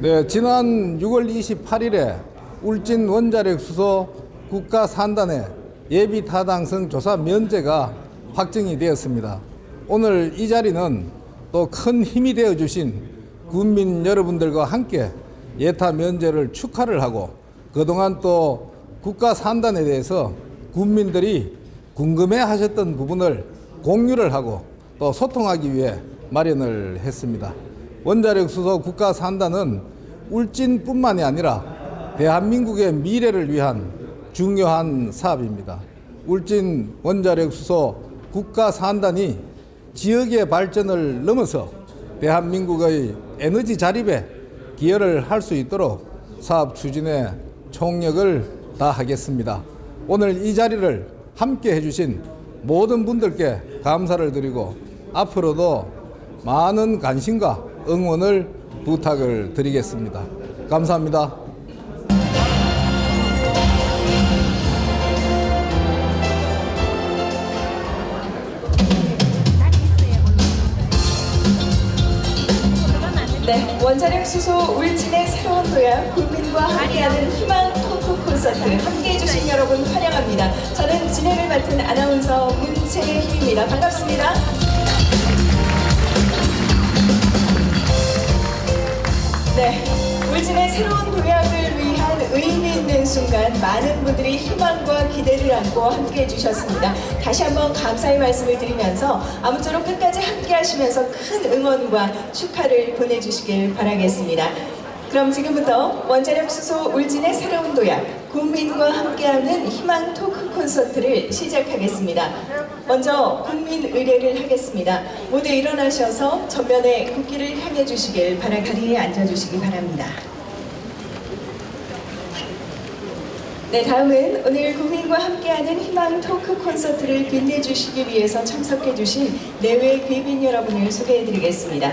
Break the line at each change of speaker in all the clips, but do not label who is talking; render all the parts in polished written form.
네, 지난 6월 28일에 울진 원자력 수소 국가산단의 예비 타당성 조사 면제가 확정이 되었습니다. 오늘 이 자리는 또 큰 힘이 되어 주신 국민 여러분들과 함께 예타 면제를 축하를 하고, 그동안 또 국가산단에 대해서 국민들이 궁금해 하셨던 부분을 공유를 하고 또 소통하기 위해 마련을 했습니다. 원자력 수소 국가산단은 울진뿐만이 아니라 대한민국의 미래를 위한 중요한 사업입니다. 울진 원자력 수소 국가산단이 지역의 발전을 넘어서 대한민국의 에너지 자립에 기여를 할 수 있도록 사업 추진에 총력을 다하겠습니다. 오늘 이 자리를 함께 해주신 모든 분들께 감사를 드리고 앞으로도 많은 관심과 응원을 부탁을 드리겠습니다. 감사합니다.
네, 원자력 수소 울진의 새로운 도약, 국민과 함께하는 희망 토크 콘서트 함께해 주신 여러분 환영합니다. 저는 진행을 맡은 아나운서 문채희입니다. 반갑습니다. 네, 울진의 새로운 도약을 위한 의미 있는 순간 많은 분들이 희망과 기대를 안고 함께해 주셨습니다. 다시 한번 감사의 말씀을 드리면서 아무쪼록 끝까지 함께 하시면서 큰 응원과 축하를 보내주시길 바라겠습니다. 그럼 지금부터 원자력 수소 울진의 새로운 도약, 국민과 함께하는 희망 토크 콘서트를 시작하겠습니다. 먼저 국민 의례를 하겠습니다. 모두 일어나셔서 전면에 국기를 향해 주시길 바라겠습니다. 자리에 앉아주시기 바랍니다. 네, 다음은 오늘 국민과 함께하는 희망 토크 콘서트를 빛내주시기 위해서 참석해주신 내외 귀빈 여러분을 소개해드리겠습니다.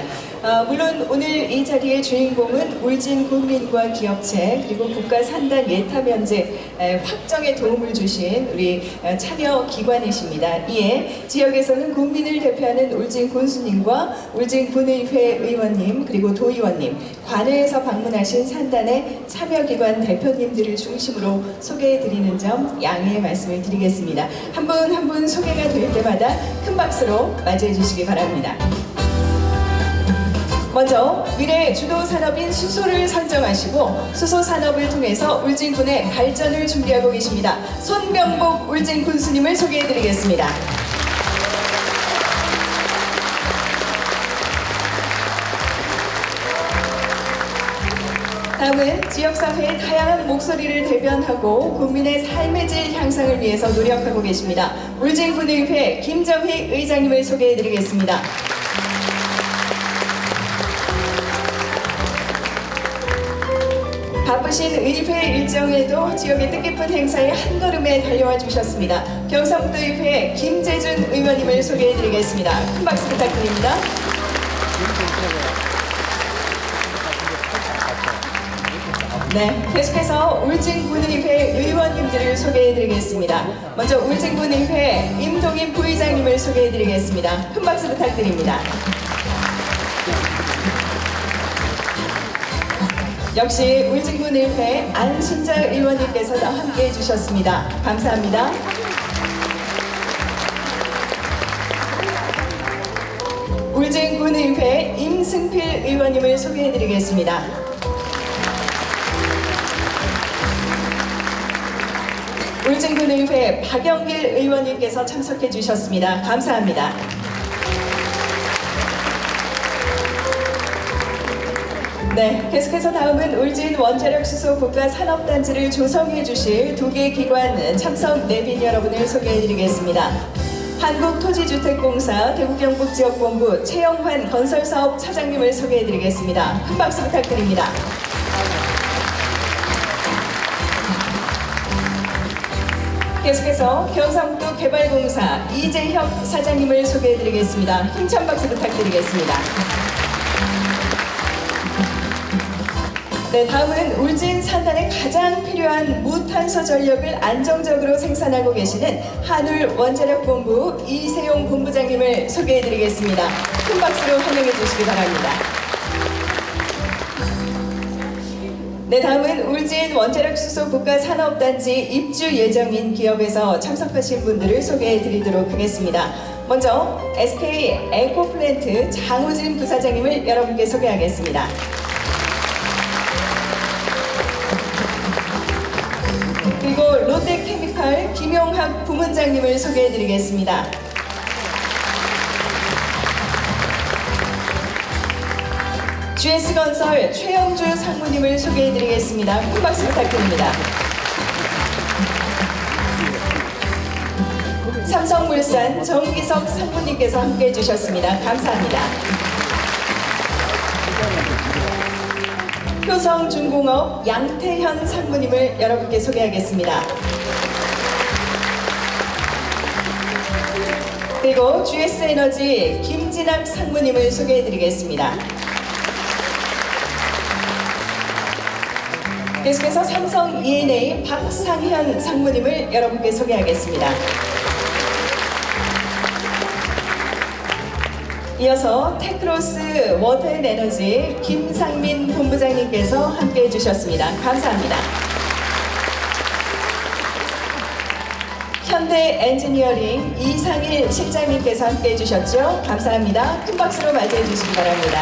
물론 오늘 이 자리의 주인공은 울진 국민과 기업체 그리고 국가산단 예타 면제 확정에 도움을 주신 우리 참여 기관이십니다. 이에 지역에서는 국민을 대표하는 울진 군수님과 울진 군의회 의원님 그리고 도의원님, 관내에서 방문하신 산단의 참여기관 대표님들을 중심으로 소개해드리는 점 양해의 말씀을 드리겠습니다. 한 분 한 분 소개가 될 때마다 큰 박수로 맞이해 주시기 바랍니다. 먼저 미래 주도 산업인 수소를 선정하시고 수소 산업을 통해서 울진군의 발전을 준비하고 계십니다. 손병복 울진 군수님을 소개해드리겠습니다. 다음은 지역사회의 다양한 목소리를 대변하고 국민의 삶의 질 향상을 위해서 노력하고 계십니다. 울진군의회 김정희 의장님을 소개해드리겠습니다. 바쁘신 의회 일정에도 지역의 뜻깊은 행사에 한 걸음에 달려와 주셨습니다. 경상북도의회 김재준 의원님을 소개해드리겠습니다. 큰 박수 부탁드립니다. 네, 계속해서 울진군의회 의원님들을 소개해드리겠습니다. 먼저 울진군의회 임동인 부의장님을 소개해드리겠습니다. 큰 박수 부탁드립니다. 역시 울진군의회 안순자 의원님께서도 함께해 주셨습니다. 감사합니다. 울진군의회 임승필 의원님을 소개해드리겠습니다. 울진군의회 박영길 의원님께서 참석해 주셨습니다. 감사합니다. 네, 계속해서 다음은 울진 원자력 수소 국가산업단지를 조성해 주실 두 개 기관 참석 내빈 여러분을 소개해 드리겠습니다. 한국토지주택공사 대구경북지역본부 최영환 건설사업 차장님을 소개해 드리겠습니다. 큰 박수 부탁드립니다. 계속해서 경상북도 개발공사 이재혁 사장님을 소개해드리겠습니다. 힘찬 박수 부탁드리겠습니다. 네, 다음은 울진 산단에 가장 필요한 무탄소 전력을 안정적으로 생산하고 계시는 한울 원자력본부 이세용 본부장님을 소개해드리겠습니다. 큰 박수로 환영해 주시기 바랍니다. 네, 다음은 울진 원자력 수소 국가산업단지 입주 예정인 기업에서 참석하신 분들을 소개해 드리도록 하겠습니다. 먼저 SK 에코플랜트 장우진 부사장님을 여러분께 소개하겠습니다. 그리고 롯데케미칼 김용학 부문장님을 소개해 드리겠습니다. GS건설 최영주 상무님을 소개해 드리겠습니다. 큰 박수 부탁드립니다. 삼성물산 정기석 상무님께서 함께해 주셨습니다. 감사합니다. 효성중공업 양태현 상무님을 여러분께 소개하겠습니다. 그리고 GS에너지 김진학 상무님을 소개해 드리겠습니다. 계속해서 삼성 E&A 박상현 상무님을 여러분께 소개하겠습니다. 이어서 테크로스 워터앤에너지 김상민 본부장님께서 함께해 주셨습니다. 감사합니다. 현대엔지니어링 이상일 실장님께서 함께해 주셨죠. 감사합니다. 큰 박수로 맞이해 주시기 바랍니다.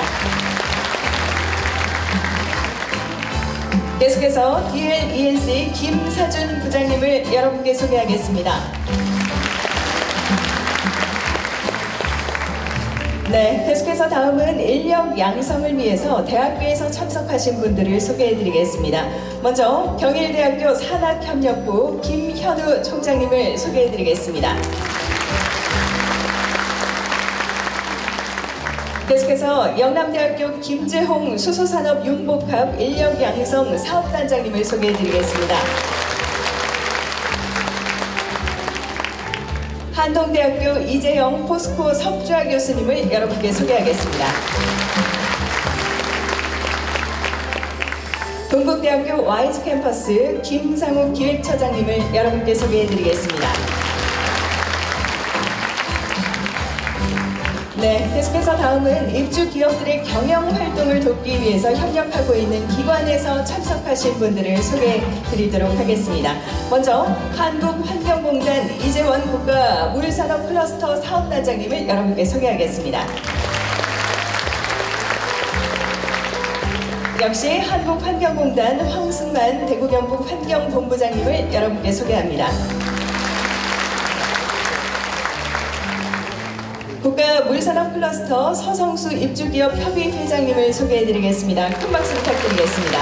계속해서 DLENC 김사준 부장님을 여러분께 소개하겠습니다. 네, 계속해서 다음은 인력 양성을 위해서 대학교에서 참석하신 분들을 소개해드리겠습니다. 먼저 경일대학교 산학협력부 김현우 총장님을 소개해드리겠습니다. 계속해서 영남대학교 김재홍 수소산업융복합 인력양성 사업단장님을 소개해드리겠습니다. 한동대학교 이재영 포스코 석좌 교수님을 여러분께 소개하겠습니다. 동국대학교 와이즈 캠퍼스 김상욱 기획처장님을 여러분께 소개해드리겠습니다. 네, 계속해서 다음은 입주 기업들의 경영 활동을 돕기 위해서 협력하고 있는 기관에서 참석하신 분들을 소개해 드리도록 하겠습니다. 먼저 한국환경공단 이재원 국가물산업 클러스터 사업단장님을 여러분께 소개하겠습니다. 역시 한국환경공단 황승만 대구경북 환경본부장님을 여러분께 소개합니다. 국가물산업 클러스터 서성수 입주기업 협의회장님을 소개해드리겠습니다. 큰 박수 부탁드리겠습니다.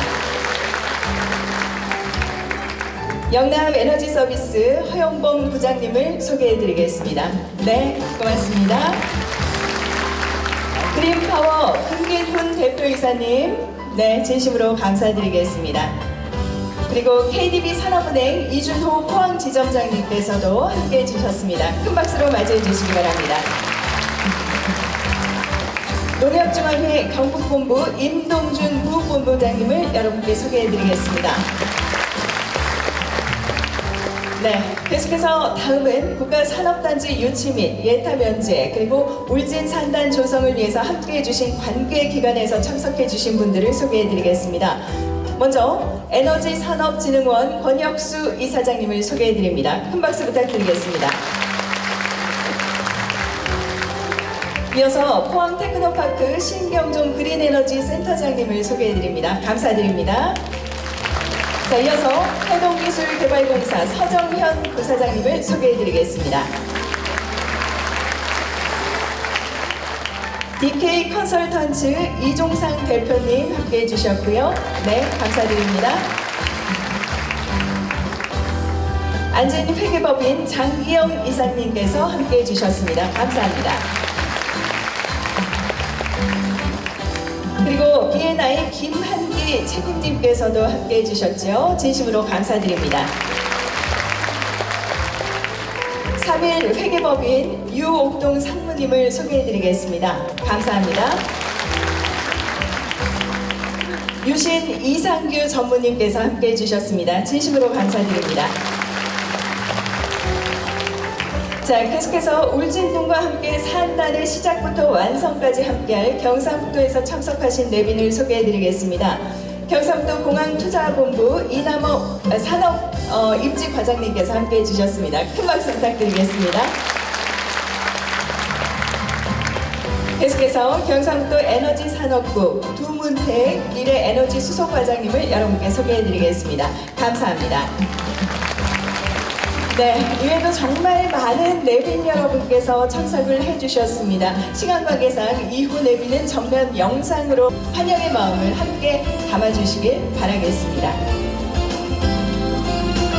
영남에너지서비스 허용봉 부장님을 소개해드리겠습니다. 네, 고맙습니다. 그린파워 김길훈 대표이사님, 네, 진심으로 감사드리겠습니다. 그리고 KDB 산업은행 이준호 포항지점장님께서도 함께해 주셨습니다. 큰 박수로 맞이해 주시기 바랍니다. 농협중앙회 경북본부 임동준 부본부장님을 여러분께 소개해드리겠습니다. 네, 계속해서 다음은 국가산업단지 유치 및 예타 면제 그리고 울진 산단 조성을 위해서 함께해 주신 관계기관에서 참석해 주신 분들을 소개해드리겠습니다. 먼저 에너지산업진흥원 권혁수 이사장님을 소개해드립니다. 큰 박수 부탁드리겠습니다. 이어서 포항테크노파크 신경종 그린에너지 센터장님을 소개해드립니다. 감사드립니다. 자, 이어서 해동기술개발공사 서정현 부사장님을 소개해드리겠습니다. DK 컨설턴츠 이종상 대표님 함께해 주셨고요. 네, 감사드립니다. 안진회계법인 장기영 이사님께서 함께해 주셨습니다. 감사합니다. 그리고 B&I 김한기 책임님께서도 함께해 주셨죠. 진심으로 감사드립니다. 3일 회계법인 유옥동 상무님을 소개해드리겠습니다. 감사합니다. 유신 이상규 전무님께서 함께해 주셨습니다. 진심으로 감사드립니다. 자, 계속해서 울진군과 함께 산단의 시작부터 완성까지 함께할 경상북도에서 참석하신 내빈을 소개해드리겠습니다. 경상도 공항투자본부 이남호 산업 입지 과장님께서 함께해 주셨습니다. 큰 박수 부탁드리겠습니다. 계속해서 경상도 에너지산업부 두문택 미래에너지 수석과장님을 여러분께 소개해드리겠습니다. 감사합니다. 네, 이외에도 정말 많은 내빈 여러분께서 참석을 해주셨습니다. 시간 관계상 이후 내빈은 정면 영상으로 환영의 마음을 함께 담아주시길 바라겠습니다.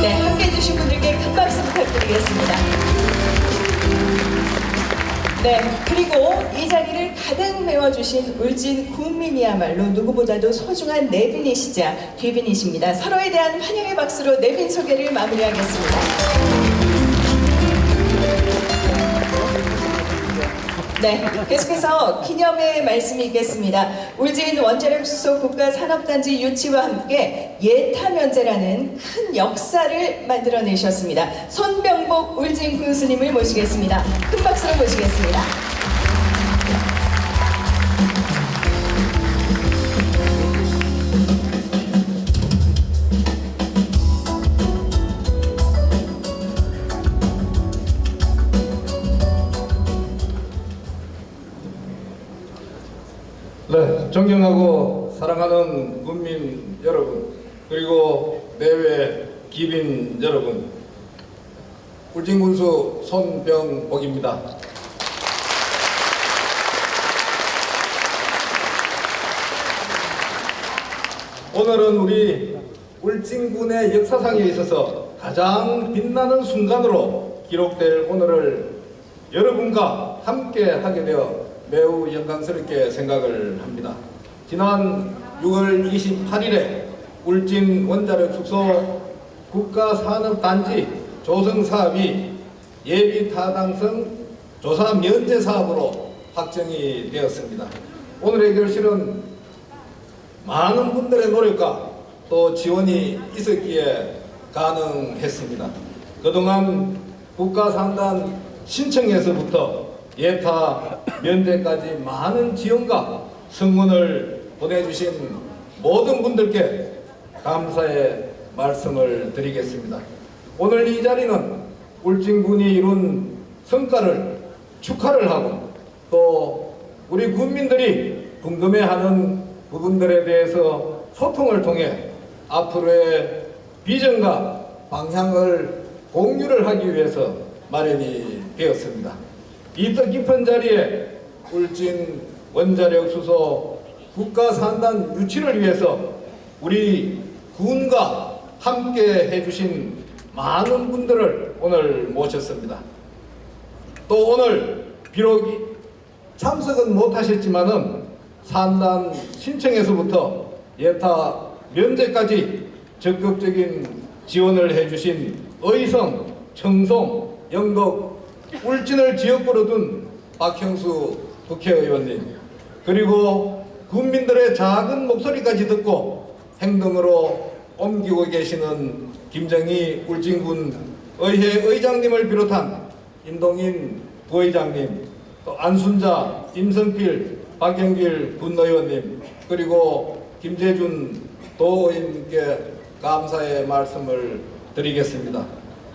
네, 함께 해주신 분들께 큰 박수 부탁드리겠습니다. 네, 그리고 이 자리를 가득 메워주신 울진 군민이야말로 누구보다도 소중한 내빈이시자 귀빈이십니다. 서로에 대한 환영의 박수로 내빈 소개를 마무리하겠습니다. 네, 계속해서 기념의 말씀이 있겠습니다. 울진 원자력 수소 국가산업단지 유치와 함께 예타면제라는 큰 역사를 만들어내셨습니다. 손병복 울진 군수님을 모시겠습니다. 큰 박수로 모시겠습니다.
네, 존경하고 사랑하는 국민 여러분, 그리고 내외 기빈 여러분, 울진군수 손병복입니다. 오늘은 우리 울진군의 역사상에 있어서 가장 빛나는 순간으로 기록될 오늘을 여러분과 함께 하게 되어 매우 영광스럽게 생각을 합니다. 지난 6월 28일에 울진 원자력 숙소 국가산업단지 조성 사업이 예비 타당성 조사 면제 사업으로 확정이 되었습니다. 오늘의 결실은 많은 분들의 노력과 또 지원이 있었기에 가능했습니다. 그동안 국가산단 신청에서부터 예타 면제까지 많은 지원과 성원을 보내주신 모든 분들께 감사의 말씀을 드리겠습니다. 오늘 이 자리는 울진군이 이룬 성과를 축하를 하고 또 우리 국민들이 궁금해하는 부분들에 대해서 소통을 통해 앞으로의 비전과 방향을 공유를 하기 위해서 마련이 되었습니다. 이 뜻깊은 자리에 울진 원자력 수소 국가산단 유치를 위해서 우리 군과 함께 해주신 많은 분들을 오늘 모셨습니다. 또 오늘 비록 참석은 못하셨지만은 산단 신청에서부터 예타 면제까지 적극적인 지원을 해주신 의성, 청송, 영덕, 울진을 지역구로 둔 박형수 국회의원님, 그리고 국민들의 작은 목소리까지 듣고 행동으로 옮기고 계시는 김정희 울진군 의회 의장님을 비롯한 임동인 부의장님, 또 안순자, 임성필, 박영길 군의원님, 그리고 김재준 도의원님께 감사의 말씀을 드리겠습니다.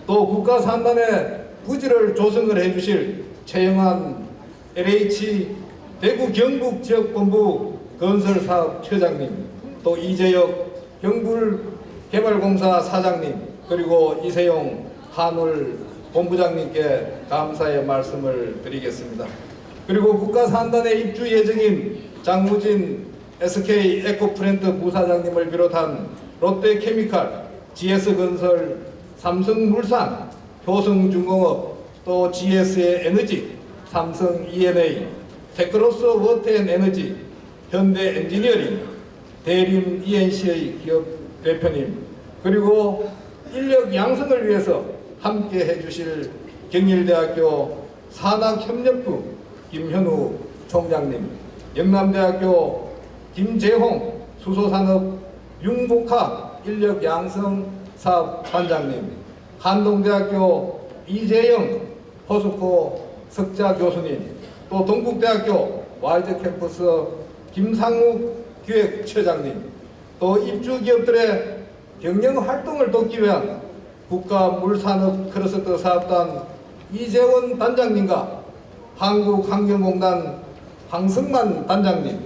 또 국가산단의 부지를 조성을 해주실 최영환 LH 대구 경북 지역본부 건설사업처장님, 또 이재혁 경불개발공사 사장님, 그리고 이세용 한울 본부장님께 감사의 말씀을 드리겠습니다. 그리고 국가산단에 입주 예정인 장무진 SK 에코프렌트 부사장님을 비롯한 롯데케미칼, GS건설, 삼성물산, 효성중공업, 또 GS의 에너지, 삼성 E&A, 테크로스 워터앤에너지, 현대엔지니어링, 대림 ENC의 기업 대표님, 그리고 인력 양성을 위해서 함께 해주실 경일대학교 산학협력부 김현우 총장님, 영남대학교 김재홍 수소산업 융복합 인력 양성 사업 반장님, 한동대학교 이재영 포스코 석자 교수님, 또 동국대학교 와이드 캠퍼스 김상욱 기획처장님, 또 입주 기업들의 경영 활동을 돕기 위한 국가물산업 클러스터 사업단 이재원 단장님과 한국환경공단 황승만 단장님,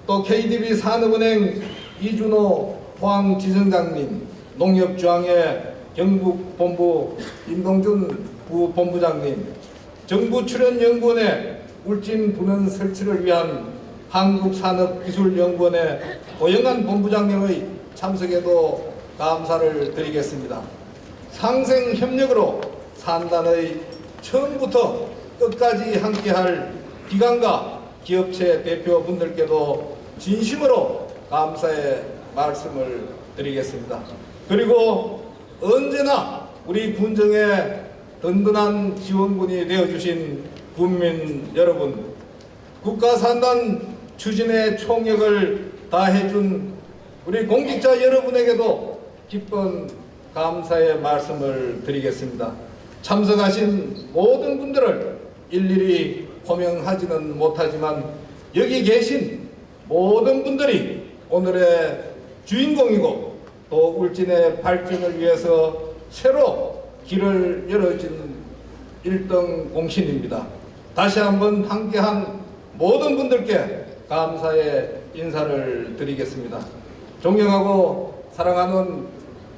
또 KDB 산업은행 이준호 포항지청장님, 농협중앙회 경북본부 임동준 부본부장님, 정부출연연구원의 울진분원 설치를 위한 한국산업기술연구원의 고영한 본부장님의 참석에도 감사를 드리겠습니다. 상생협력으로 산단의 처음부터 끝까지 함께할 기관과 기업체 대표분들께도 진심으로 감사의 말씀을 드리겠습니다. 그리고 언제나 우리 군정의 든든한 지원군이 되어주신 국민 여러분, 국가산단 추진의 총력을 다해준 우리 공직자 여러분에게도 기쁜 감사의 말씀을 드리겠습니다. 참석하신 모든 분들을 일일이 호명하지는 못하지만 여기 계신 모든 분들이 오늘의 주인공이고 또 울진의 발전을 위해서 새로 길을 열어준 1등 공신입니다. 다시 한번 함께한 모든 분들께 감사의 인사를 드리겠습니다. 존경하고 사랑하는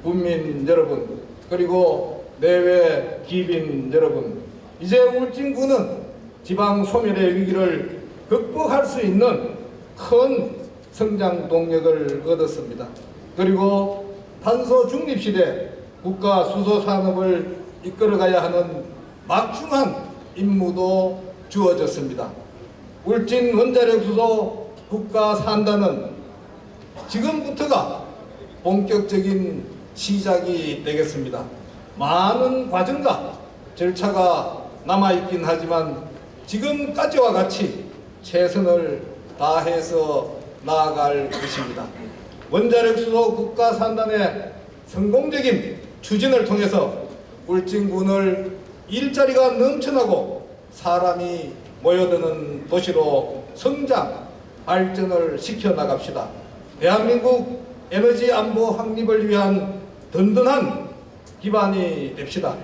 국민 여러분, 그리고 내외 기빈 여러분, 이제 울진군은 지방 소멸의 위기를 극복할 수 있는 큰 성장 동력을 얻었습니다. 그리고 탄소 중립 시대 국가 수소 산업을 이끌어가야 하는 막중한 임무도 주어졌습니다. 울진 원자력 수소 국가 산단은 지금부터가 본격적인 시작이 되겠습니다. 많은 과정과 절차가 남아있긴 하지만 지금까지와 같이 최선을 다해서 나아갈 것입니다. 원자력 수소 국가 산단의 성공적인 추진을 통해서 울진군을 일자리가 넘쳐나고 사람이 모여드는 도시로 성장, 발전을 시켜나갑시다. 대한민국 에너지 안보 확립을 위한 든든한 기반이 됩시다.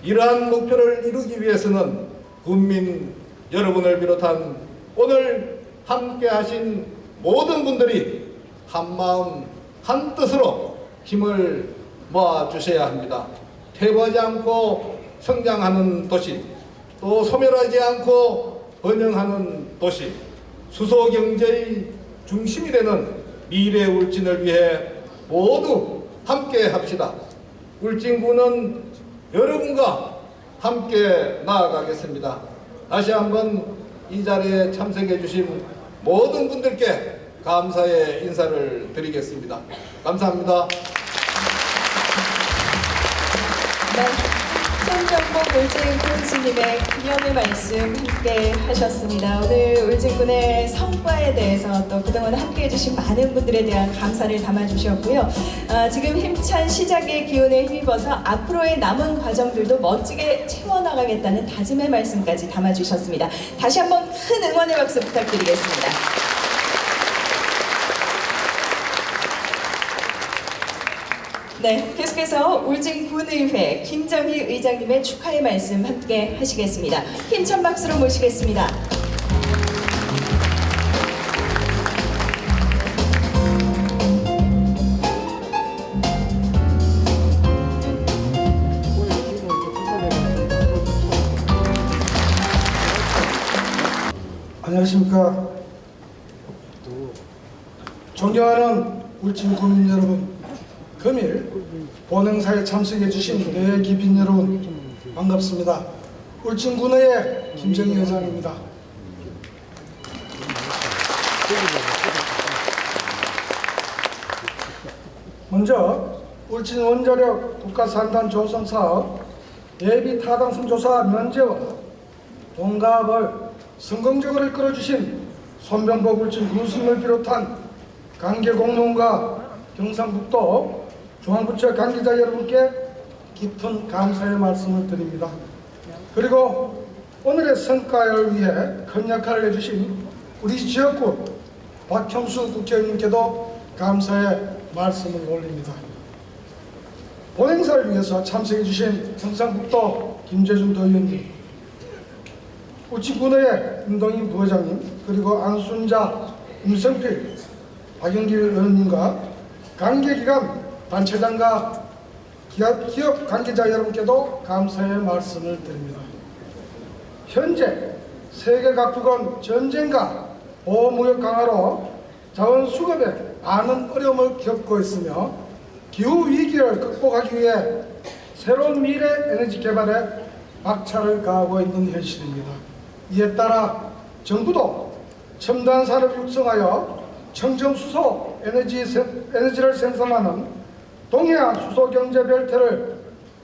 이러한 목표를 이루기 위해서는 국민 여러분을 비롯한 오늘 함께 하신 모든 분들이 한마음 한뜻으로 힘을 모아주셔야 합니다. 퇴보하지 않고 성장하는 도시, 또 소멸하지 않고 번영하는 도시, 수소경제의 중심이 되는 미래 울진을 위해 모두 함께 합시다. 울진군은 여러분과 함께 나아가겠습니다. 다시 한번 이 자리에 참석해 주신 모든 분들께 감사의 인사를 드리겠습니다. 감사합니다.
네, 손정복 울진군 스님의 기념의 말씀 함께 하셨습니다. 오늘 울진군의 성과에 대해서 또 그동안 함께 해주신 많은 분들에 대한 감사를 담아주셨고요. 지금 힘찬 시작의 기운에 힘입어서 앞으로의 남은 과정들도 멋지게 채워나가겠다는 다짐의 말씀까지 담아주셨습니다. 다시 한번 큰 응원의 박수 부탁드리겠습니다. 네, 계속해서 울진군의회 김정희 의장님의 축하의 말씀 함께 하시겠습니다. 힘찬 박수로 모시겠습니다.
안녕하십니까. 존경하는 울진 국민 여러분, 금일 본행사에 참석해 주신 내 기빈 여러분 반갑습니다. 울진군의회 김정희 회장입니다. 먼저 울진 원자력 국가산단 조성 사업 예비 타당성 조사 면제와 동갑을 성공적으로 이끌어주신 손병복 울진 군수님을 비롯한 관계 공무원과 경상북도 중앙부처 관계자 여러분께 깊은 감사의 말씀을 드립니다. 그리고 오늘의 성과를 위해 큰 역할을 해주신 우리 지역구 박형수 국회의원님께도 감사의 말씀을 올립니다. 본행사를 위해서 참석해 주신 경상북도 김재준 도의원님, 울진군의 임동인 부회장님, 그리고 안순자, 임성필, 박영길 의원님과 관계기관 단체장과 기업 관계자 여러분께도 감사의 말씀을 드립니다. 현재 세계 각국은 전쟁과 보호무역 강화로 자원 수급에 많은 어려움을 겪고 있으며 기후 위기를 극복하기 위해 새로운 미래 에너지 개발에 박차를 가하고 있는 현실입니다. 이에 따라 정부도 첨단 산업을 육성하여 청정수소 에너지를 생산하는 동해안 수소 경제 별태를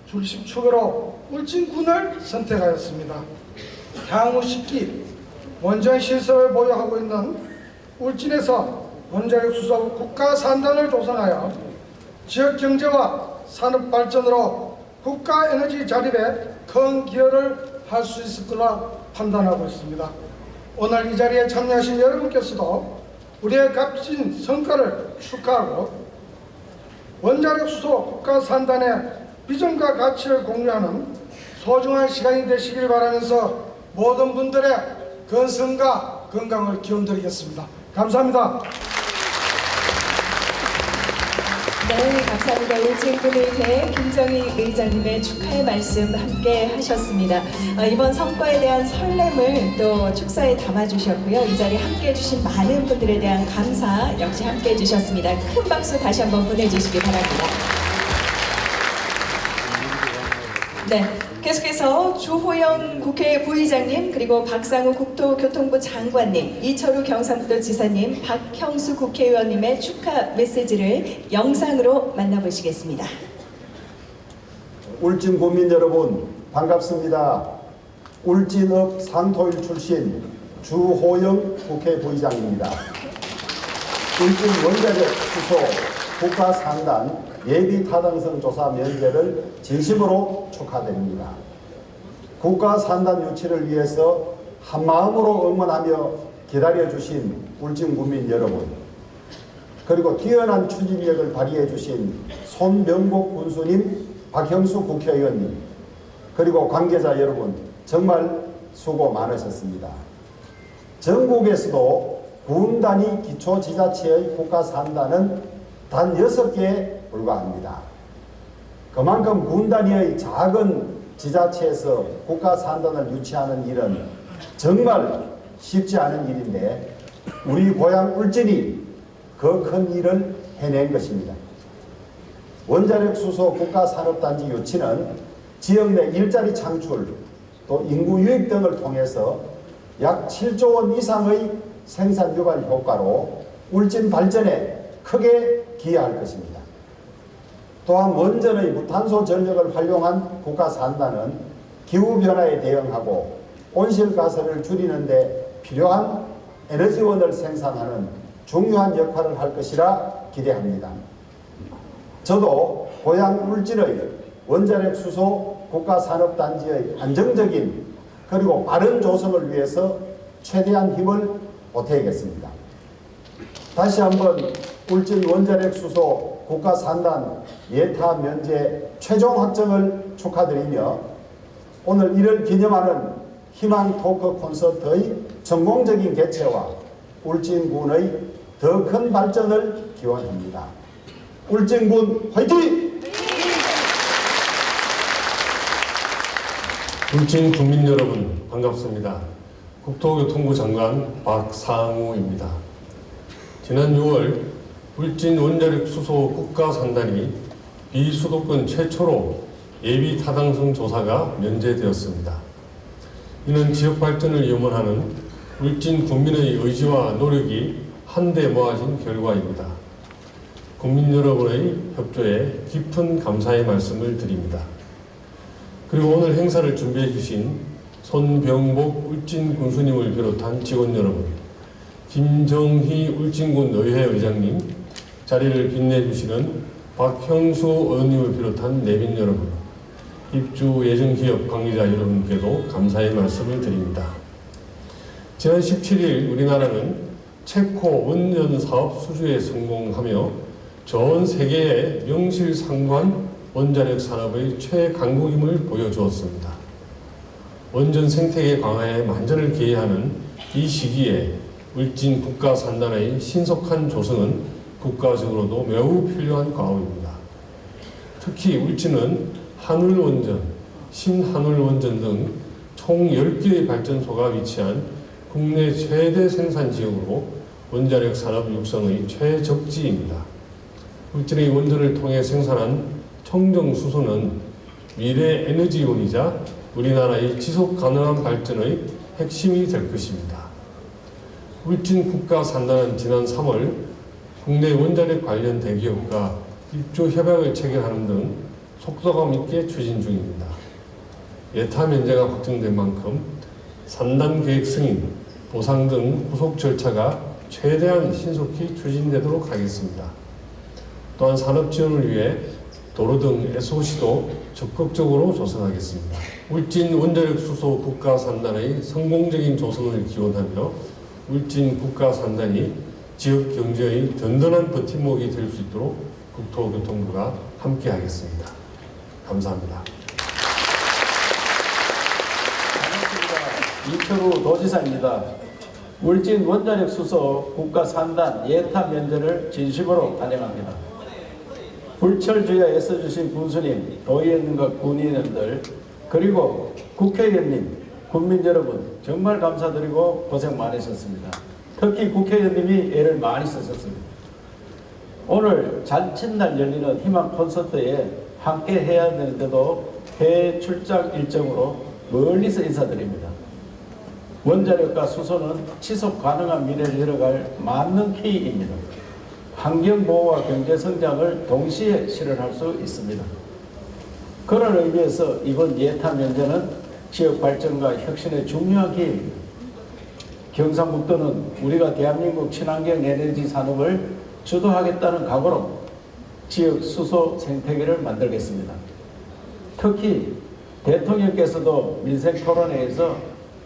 중심축으로 울진군을 선택하였습니다. 향후 10기 원전 시설을 보유하고 있는 울진에서 원자력 수소 국가 산단을 조성하여 지역 경제와 산업 발전으로 국가 에너지 자립에 큰 기여를 할 수 있을 거라 판단하고 있습니다. 오늘 이 자리에 참여하신 여러분께서도 우리의 값진 성과를 축하하고 원자력 수소 국가 산단의 비전과 가치를 공유하는 소중한 시간이 되시길 바라면서 모든 분들의 건승과 건강을 기원드리겠습니다. 감사합니다.
네, 감사합니다. 울진군의회 김정희 의장님의 축하의 말씀 함께 하셨습니다. 이번 성과에 대한 설렘을 또 축사에 담아주셨고요. 이 자리에 함께 해주신 많은 분들에 대한 감사 역시 함께 해주셨습니다. 큰 박수 다시 한번 보내주시기 바랍니다. 네, 계속해서 주호영 국회 부의장님, 그리고 박상우 국토교통부 장관님, 이철우 경상북도지사님, 박형수 국회의원님의 축하 메시지를 영상으로 만나보시겠습니다.
울진 국민 여러분 반갑습니다. 울진읍 상토일 출신 주호영 국회 부의장입니다. 울진 원자력 수소 국가 산단 예비 타당성 조사 면제를 진심으로 축하드립니다. 국가 산단 유치를 위해서 한마음으로 응원하며 기다려주신 울진 국민 여러분, 그리고 뛰어난 추진력을 발휘해 주신 손명복 군수님, 박형수 국회의원님, 그리고 관계자 여러분 정말 수고 많으셨습니다. 전국에서도 군 단위 기초지자체의 국가 산단은 단 6개에 불과합니다. 그만큼 군 단위의 작은 지자체에서 국가 산단을 유치하는 일은 정말 쉽지 않은 일인데 우리 고향 울진이 그 큰 일을 해낸 것입니다. 원자력 수소 국가 산업단지 유치는 지역 내 일자리 창출, 또 인구 유입 등을 통해서 약 7조 원 이상의 생산 유발 효과로 울진 발전에 크게 기여할 것입니다. 또한 원전의 무탄소 전력을 활용한 국가 산단은 기후변화에 대응하고 온실가스를 줄이는 데 필요한 에너지원을 생산하는 중요한 역할을 할 것이라 기대합니다. 저도 고향 울진의 원자력 수소 국가산업단지의 안정적인 그리고 빠른 조성을 위해서 최대한 힘을 보태겠습니다. 다시 한번 울진 원자력 수소 국가산단 예타 면제 최종 확정을 축하드리며 오늘 이를 기념하는 희망 토크 콘서트의 성공적인 개최와 울진군의 더 큰 발전을 기원합니다. 울진군 화이팅!
울진 국민 여러분 반갑습니다. 국토교통부 장관 박상우입니다. 지난 6월 울진 원자력 수소 국가 산단이 비수도권 최초로 예비 타당성 조사가 면제되었습니다. 이는 지역 발전을 염원하는 울진 국민의 의지와 노력이 한데 모아진 결과입니다. 국민 여러분의 협조에 깊은 감사의 말씀을 드립니다. 그리고 오늘 행사를 준비해 주신 손병복 울진 군수님을 비롯한 직원 여러분, 김정희 울진군 의회 의장님, 자리를 빛내주시는 박형수 의원님을 비롯한 내빈 여러분, 입주 예정기업 관계자 여러분께도 감사의 말씀을 드립니다. 지난 17일 우리나라는 체코 원전 사업 수주에 성공하며 전 세계에 명실상부한 원자력 산업의 최강국임을 보여주었습니다. 원전 생태계 강화에 만전을 기해하는 이 시기에 울진 국가산단의 신속한 조성은 국가적으로도 매우 필요한 과업입니다. 특히 울진은 한울원전, 신한울원전 등 총 10개의 발전소가 위치한 국내 최대 생산 지역으로 원자력 산업 육성의 최적지입니다. 울진의 원전을 통해 생산한 청정수소는 미래 에너지원이자 우리나라의 지속 가능한 발전의 핵심이 될 것입니다. 울진 국가산단은 지난 3월 국내 원자력 관련 대기업과 입주 협약을 체결하는 등 속도감 있게 추진 중입니다. 예타 면제가 확정된 만큼 산단 계획 승인, 보상 등 후속 절차가 최대한 신속히 추진되도록 하겠습니다. 또한 산업 지원을 위해 도로 등 SOC도 적극적으로 조성하겠습니다. 울진 원자력 수소 국가산단의 성공적인 조성을 기원하며 울진 국가산단이 지역 경제의 든든한 버팀목이 될 수 있도록 국토교통부가 함께하겠습니다. 감사합니다.
이철우 도지사입니다. 울진 원자력 수소 국가산단 예타 면제를 진심으로 환영합니다. 불철주야 애써주신 군수님, 도의원과 군의원들, 그리고 국회의원님, 국민 여러분 정말 감사드리고 고생 많으셨습니다. 특히 국회의원님이 애를 많이 쓰셨습니다. 오늘 잔칫날 열리는 희망 콘서트에 함께 해야 되는데도 해외 출장 일정으로 멀리서 인사드립니다. 원자력과 수소는 지속 가능한 미래를 열어갈 맞는 키입니다. 환경보호와 경제성장을 동시에 실현할 수 있습니다. 그런 의미에서 이번 예타 면제는 지역 발전과 혁신의 중요한 기회입니다. 경상북도는 우리가 대한민국 친환경 에너지 산업을 주도하겠다는 각오로 지역 수소 생태계를 만들겠습니다. 특히 대통령께서도 민생 토론회에서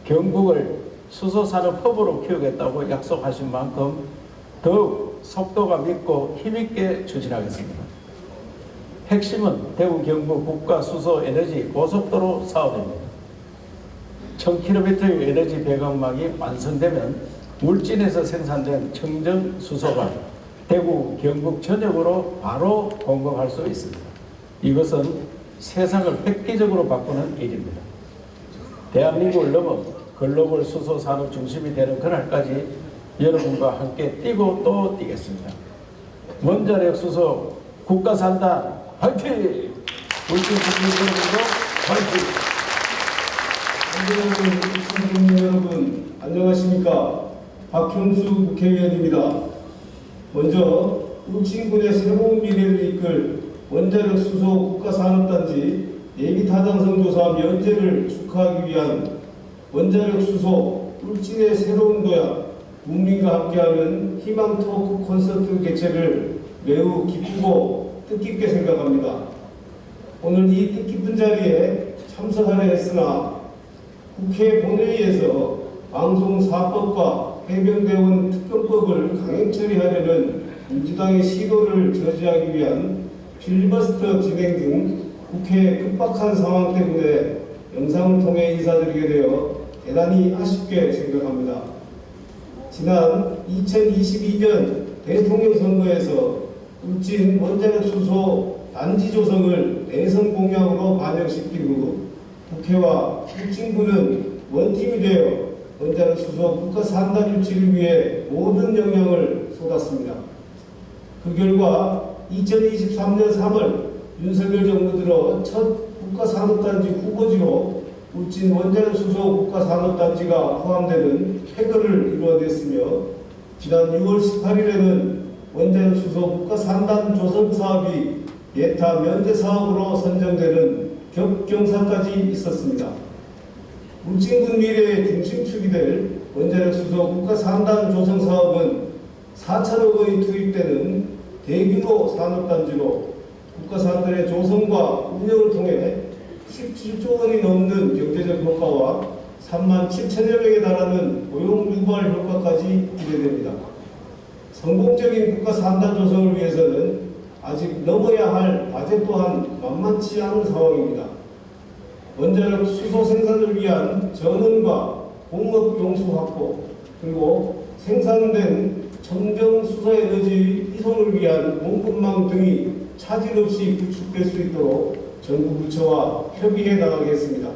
경북을 수소산업 허브로 키우겠다고 약속하신 만큼 더욱 속도감 있고 힘있게 추진하겠습니다. 핵심은 대구 경북 국가수소에너지 고속도로 사업입니다. 1000km의 에너지 배관망이 완성되면 울진에서 생산된 청정수소가 대구 경북 전역으로 바로 공급할 수 있습니다. 이것은 세상을 획기적으로 바꾸는 일입니다. 대한민국을 넘어 글로벌 수소 산업 중심이 되는 그날까지 여러분과 함께 뛰고 또 뛰겠습니다. 원자력 수소 국가산단 화이팅! 울진 국민 여러분도 화이팅!
국민 여러분 안녕하십니까? 박형수 국회의원입니다. 먼저 울진군의 새로운 미래를 이끌 원자력 수소 국가산업단지 예비타당성 조사 면제를 축하하기 위한 원자력 수소 울진의 새로운 도약 국민과 함께하는 희망 토크 콘서트 개최를 매우 기쁘고 뜻깊게 생각합니다. 오늘 이 뜻깊은 자리에 참석하려 했으나 국회 본회의에서 방송사법과 해병대원 특검법을 강행 처리하려는 민주당의 시도를 저지하기 위한 필리버스터 진행 등 국회 급박한 상황 때문에 영상을 통해 인사드리게 되어 대단히 아쉽게 생각합니다. 지난 2022년 대통령 선거에서 울진 원자력 수소 단지 조성을 대선 공약으로 반영시킨 후 국회와 울진군은 원팀이 되어 원자력 수소 국가산단 유치를 위해 모든 역량을 쏟았습니다. 그 결과 2023년 3월 윤석열 정부 들어 첫 국가산업단지 후보지로 울진 원자력 수소 국가산업단지가 포함되는 폐거를 이루어냈으며 지난 6월 18일에는 원자력 수소 국가산단 조성 사업이 예타 면제 사업으로 선정되는 격경사까지 있었습니다. 울진군 미래의 중심축이 될 원자력 수소 국가산단 조성 사업은 4천억 원이 투입되는 대규모 산업단지로 국가산단의 조성과 운영을 통해 17조 원이 넘는 경제적 효과와 3만 7천여 명에 달하는 고용 유발 효과까지 기대됩니다. 성공적인 국가 산단 조성을 위해서는 아직 넘어야 할 과제 또한 만만치 않은 상황입니다. 원자력 수소 생산을 위한 전원과 공업 용수 확보, 그리고 생산된 청정 수소 에너지 이송을 위한 공급망 등이 차질 없이 구축될 수 있도록 정부 부처와 협의해 나가겠습니다.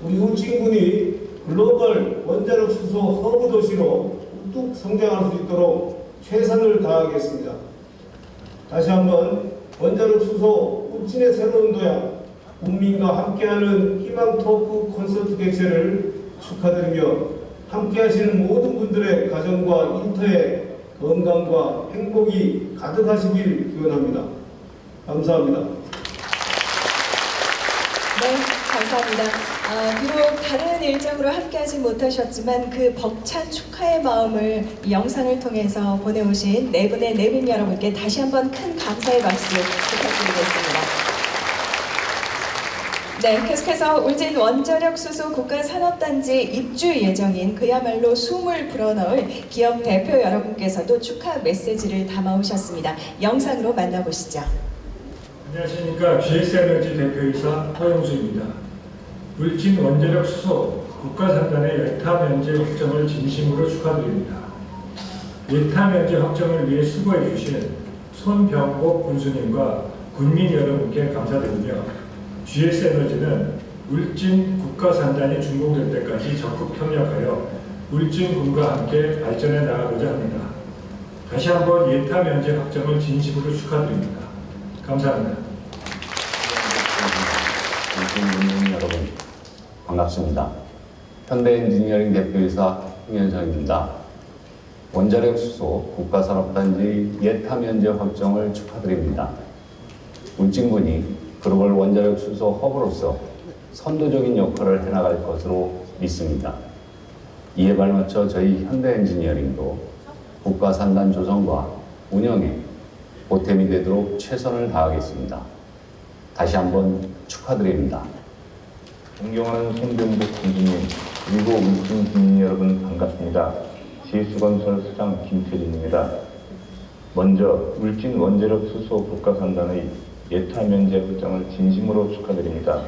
우리 울진군이 글로벌 원자력 수소 허브 도시로 우뚝 성장할 수 있도록 최선을 다하겠습니다. 다시 한번 원자력 수소 울진의 새로운 도약, 국민과 함께하는 희망 토크 콘서트 개최를 축하드리며 함께하시는 모든 분들의 가정과 일터에 건강과 행복이 가득하시길 기원합니다. 감사합니다.
네, 감사합니다. 비록 다른 일정으로 함께하지 못하셨지만 그 벅찬 축하의 마음을 이 영상을 통해서 보내오신 네 분의 내빈 여러분께 다시 한번 큰 감사의 박수 부탁드리겠습니다. 네, 계속해서 울진 원자력 수소 국가산업단지 입주 예정인 그야말로 숨을 불어넣을 기업 대표 여러분께서도 축하 메시지를 담아오셨습니다. 영상으로 만나보시죠.
안녕하십니까. GS에너지 대표이사 허영수입니다. 울진 원자력 수소 국가산단의 예타 면제 확정을 진심으로 축하드립니다. 예타 면제 확정을 위해 수고해 주신 손병복 군수님과 군민 여러분께 감사드리며 GS에너지는 울진 국가산단이 준공될 때까지 적극 협력하여 울진군과 함께 발전해 나가고자 합니다. 다시 한번 예타 면제 확정을 진심으로 축하드립니다. 감사합니다.
울진 여러분 반갑습니다. 현대엔지니어링 대표이사 홍현성입니다. 원자력 수소 국가산업단지 예타 면제 확정을 축하드립니다. 울진군이 글로벌 원자력 수소 허브로서 선도적인 역할을 해나갈 것으로 믿습니다. 이에 발맞춰 저희 현대엔지니어링도 국가산단 조성과 운영에 보탬이 되도록 최선을 다하겠습니다. 다시 한번 축하드립니다.
존경하는 손병복 군수님, 그리고 울진 국민 여러분 반갑습니다. GS건설 수장 김태진입니다. 먼저 울진 원자력 수소 국가산단의 예타 면제 확정을 진심으로 축하드립니다.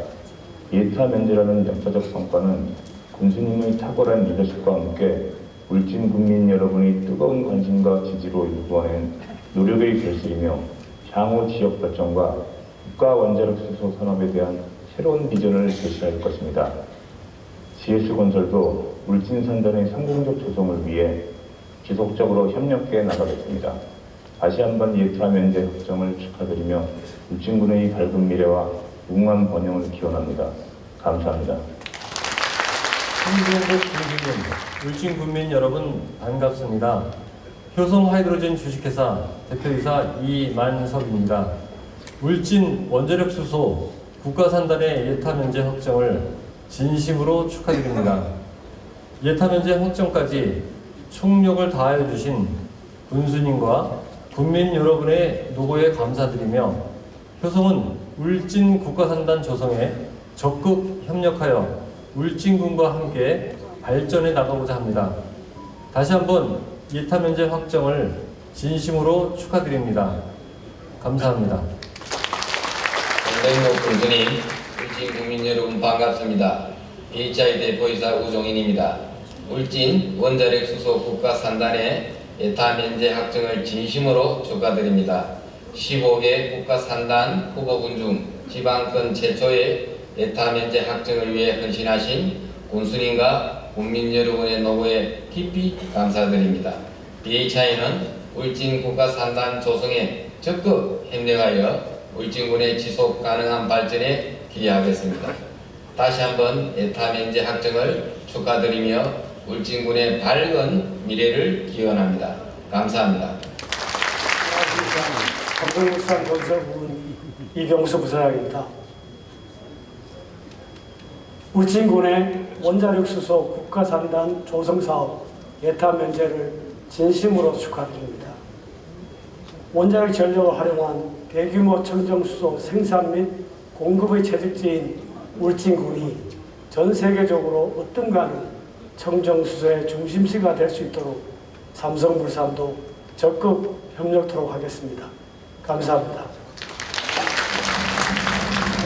예타 면제라는 역사적 성과는 군수님의 탁월한 리더십과 함께 울진 국민 여러분의 뜨거운 관심과 지지로 이루어낸 노력의 결실이며 향후 지역 발전과 국가 원자력 수소 산업에 대한 새로운 비전을 제시할 것입니다. GS건설도 울진 산단의 성공적 조성을 위해 지속적으로 협력해 나가겠습니다. 다시 한번 예타 면제 확정을 축하드리며 울진군의 밝은 미래와 무궁한 번영을 기원합니다. 감사합니다.
손병복 군수님, 울진 군민 여러분 반갑습니다. 효성 하이드로젠 주식회사 대표이사 이만섭입니다. 울진 원자력 수소 국가산단의 예타 면제 확정을 진심으로 축하드립니다. 예타 면제 확정까지 총력을 다하여 주신 군수님과 국민 여러분의 노고에 감사드리며 효성은 울진 국가산단 조성에 적극 협력하여 울진군과 함께 발전해 나가고자 합니다. 다시 한번 예타 면제 확정을 진심으로 축하드립니다. 감사합니다.
손병복 군수님, 울진 국민 여러분 반갑습니다. BHI 대표이사 우종인입니다. 울진 원자력 수소 국가산단의 예타 면제 확정을 진심으로 축하드립니다. 15개 국가산단 후보군 중 지방권 최초의 예타 면제 확정을 위해 헌신하신 군수님과 국민 여러분의 노고에 깊이 감사드립니다. BHI는 울진 국가산단 조성에 적극 협력하여 울진군의 지속 가능한 발전에 기여하겠습니다. 다시 한번 예타 면제 확정을 축하드리며 울진군의 밝은 미래를 기원합니다. 감사합니다.
삼성물산건설부문 이병수 부사장입니다. 울진군의 원자력 수소 국가산단 조성사업 예타 면제를 진심으로 축하드립니다. 원자력 전력을 활용한 대규모 청정수소 생산 및 공급의 채택지인 울진군이 전 세계적으로 어떤가는 청정수소의 중심지가 될 수 있도록 삼성물산도 적극 협력토록 하겠습니다. 감사합니다.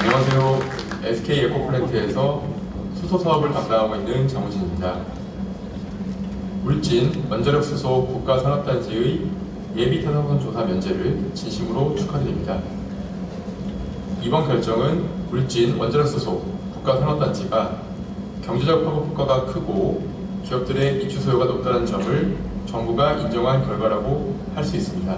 안녕하세요. SK 에코플랜트에서 수소 사업을 담당하고 있는 장우진입니다. 울진 원자력 수소 국가산업단지의 예비 타산성 조사 면제를 진심으로 축하드립니다. 이번 결정은 울진 원자력 수소 국가산업단지가 경제적 파급 효과가 크고 기업들의 입주 수요가 높다는 점을 정부가 인정한 결과라고 할 수 있습니다.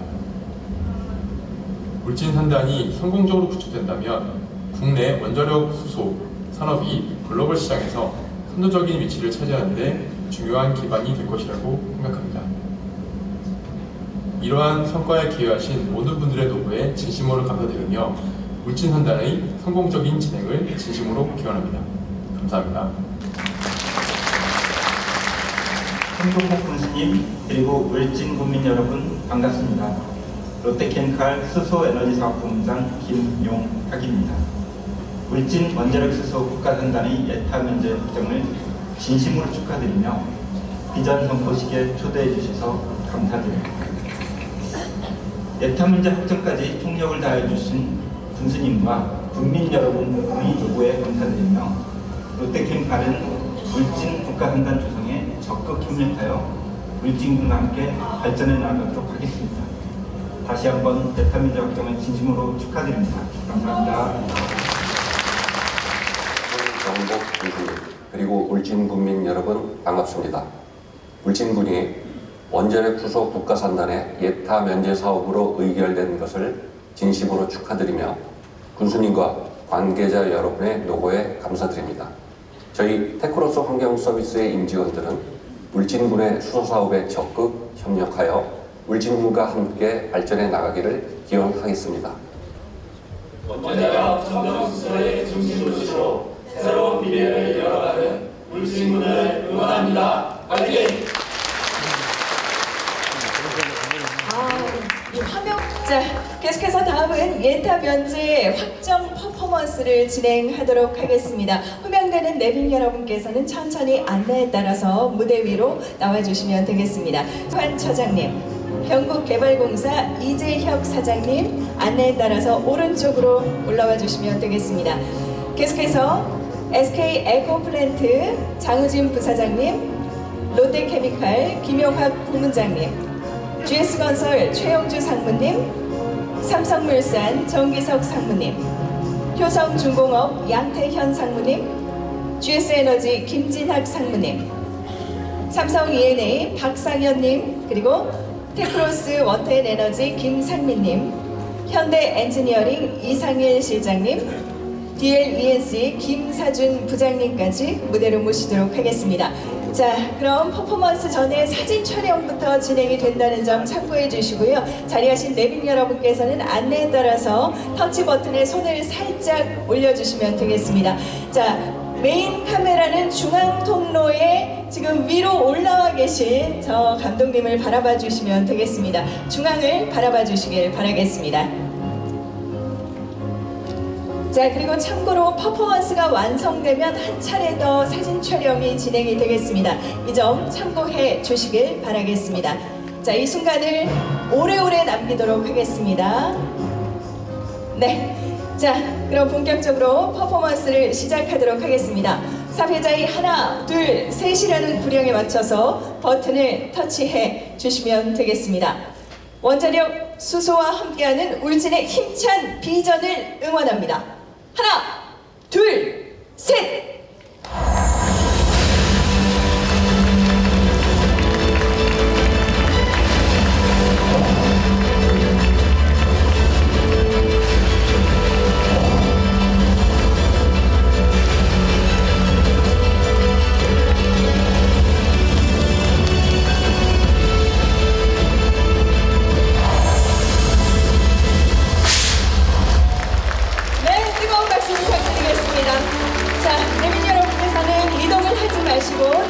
울진 산단이 성공적으로 구축된다면 국내 원자력 수소 산업이 글로벌 시장에서 선도적인 위치를 차지하는 데 중요한 기반이 될 것이라고 생각합니다. 이러한 성과에 기여하신 모든 분들의 노고에 진심으로 감사드리며 울진 산단의 성공적인 진행을 진심으로 기원합니다. 감사합니다.
홍종복 군수님 그리고 울진 국민 여러분 반갑습니다. 롯데케미칼 수소에너지사업본부장 김용학입니다. 울진 원자력 수소 국가산단의 예타 면제 확정을 진심으로 축하드리며 비전 선포식에 초대해 주셔서 감사드립니다. 예타 면제 확정까지 총력을 다해 주신 군수님과 국민 여러분의 요구에 감사드리며 롯데케미칼은 울진 국가산단 조성에 적극 협력하여 울진군과 함께 발전해 나가도록 하겠습니다. 다시 한번 예타 면제 확정을 진심으로 축하드립니다. 감사합니다.
정복 군수님 그리고 울진 국민 여러분 반갑습니다. 울진군이 원자력 수소 국가산단의 예타 면제 사업으로 의결된 것을 진심으로 축하드리며 군수님과 관계자 여러분의 노고에 감사드립니다. 저희 테크로스 환경서비스의 임직원들은 울진군의 수소 사업에 적극 협력하여 울진군과 함께 발전해 나가기를 기원하겠습니다.
원자력 첨단수소의 중심도시로 새로운 미래를 열어가는 울진군을 응원합니다. 화이팅!
이 화면. 자, 계속해서 다음은 예타 면제 확정 퍼포먼스를 진행하도록 하겠습니다. 호명되는 내빈 여러분께서는 천천히 안내에 따라서 무대 위로 나와주시면 되겠습니다. 관 처장님, 경북개발공사 이재혁 사장님 안내에 따라서 오른쪽으로 올라와 주시면 되겠습니다. 계속해서 SK 에코플랜트 장우진 부사장님, 롯데케미칼 김용학 부문장님, GS건설 최영주 상무님, 삼성물산 정기석 상무님, 효성중공업 양태현 상무님, GS에너지 김진학 상무님, 삼성 E&A 박상현님, 그리고 테크로스 워터앤에너지 김상민님, 현대엔지니어링 이상일 실장님, DLENC 김사준 부장님까지 무대로 모시도록 하겠습니다. 자, 그럼 퍼포먼스 전에 사진 촬영부터 진행이 된다는 점 참고해 주시고요. 자리하신 내빈 여러분께서는 안내에 따라서 터치 버튼에 손을 살짝 올려주시면 되겠습니다. 자, 메인 카메라는 중앙 통로에 지금 위로 올라와 계신 저 감독님을 바라봐 주시면 되겠습니다. 중앙을 바라봐 주시길 바라겠습니다. 자, 그리고 참고로 퍼포먼스가 완성되면 한 차례 더 사진 촬영이 진행이 되겠습니다. 이 점 참고해 주시길 바라겠습니다. 자, 이 순간을 오래오래 남기도록 하겠습니다. 네, 자, 그럼 본격적으로 퍼포먼스를 시작하도록 하겠습니다. 사회자의 하나, 둘, 셋이라는 구령에 맞춰서 버튼을 터치해 주시면 되겠습니다. 원자력 수소와 함께하는 울진의 힘찬 비전을 응원합니다. 하나, 둘, 셋!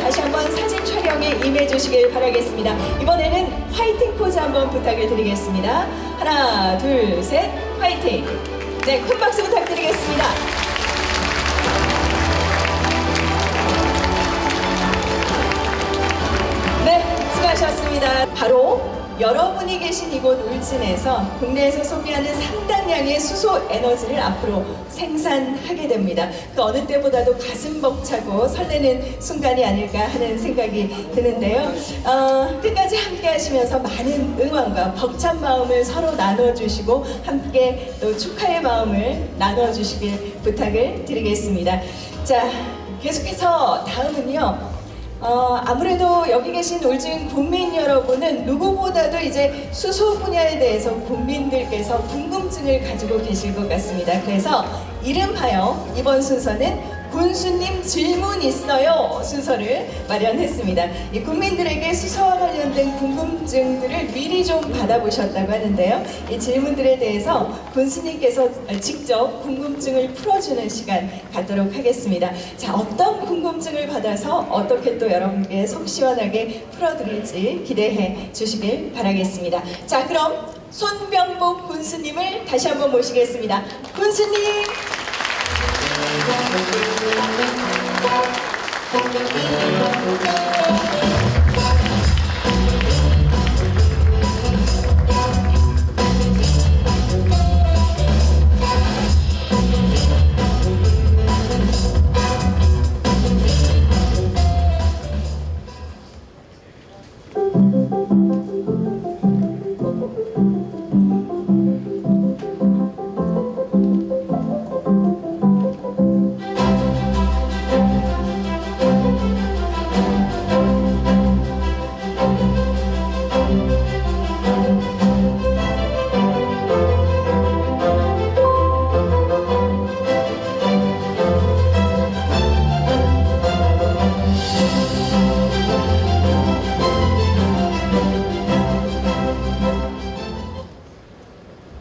다시 한번 사진 촬영에 임해 주시길 바라겠습니다. 이번에는 화이팅 포즈 한번 부탁을 드리겠습니다. 하나, 둘, 셋, 화이팅! 네, 큰 박수 부탁드리겠습니다. 네, 수고하셨습니다. 바로 여러분이 계신 이곳 울진에서 국내에서 소비하는 상당량의 수소 에너지를 앞으로 생산하게 됩니다. 그 어느 때보다도 가슴 벅차고 설레는 순간이 아닐까 하는 생각이 드는데요. 끝까지 함께 하시면서 많은 응원과 벅찬 마음을 서로 나눠주시고 함께 또 축하의 마음을 나눠주시길 부탁을 드리겠습니다. 자, 계속해서 다음은요. 아무래도 여기 계신 울진 국민 여러분은 누구보다도 이제 수소 분야에 대해서 국민들께서 궁금증을 가지고 계실 것 같습니다. 그래서 이름하여 이번 순서는 군수님 질문 있어요 순서를 마련했습니다. 이 국민들에게 수소와 관련된 궁금증들을 미리 좀 받아보셨다고 하는데요. 이 질문들에 대해서 군수님께서 직접 궁금증을 풀어주는 시간 갖도록 하겠습니다. 자, 어떤 궁금증을 받아서 어떻게 또 여러분께 속 시원하게 풀어드릴지 기대해 주시길 바라겠습니다. 자, 그럼 손병복 군수님을 다시 한번 모시겠습니다. 군수님!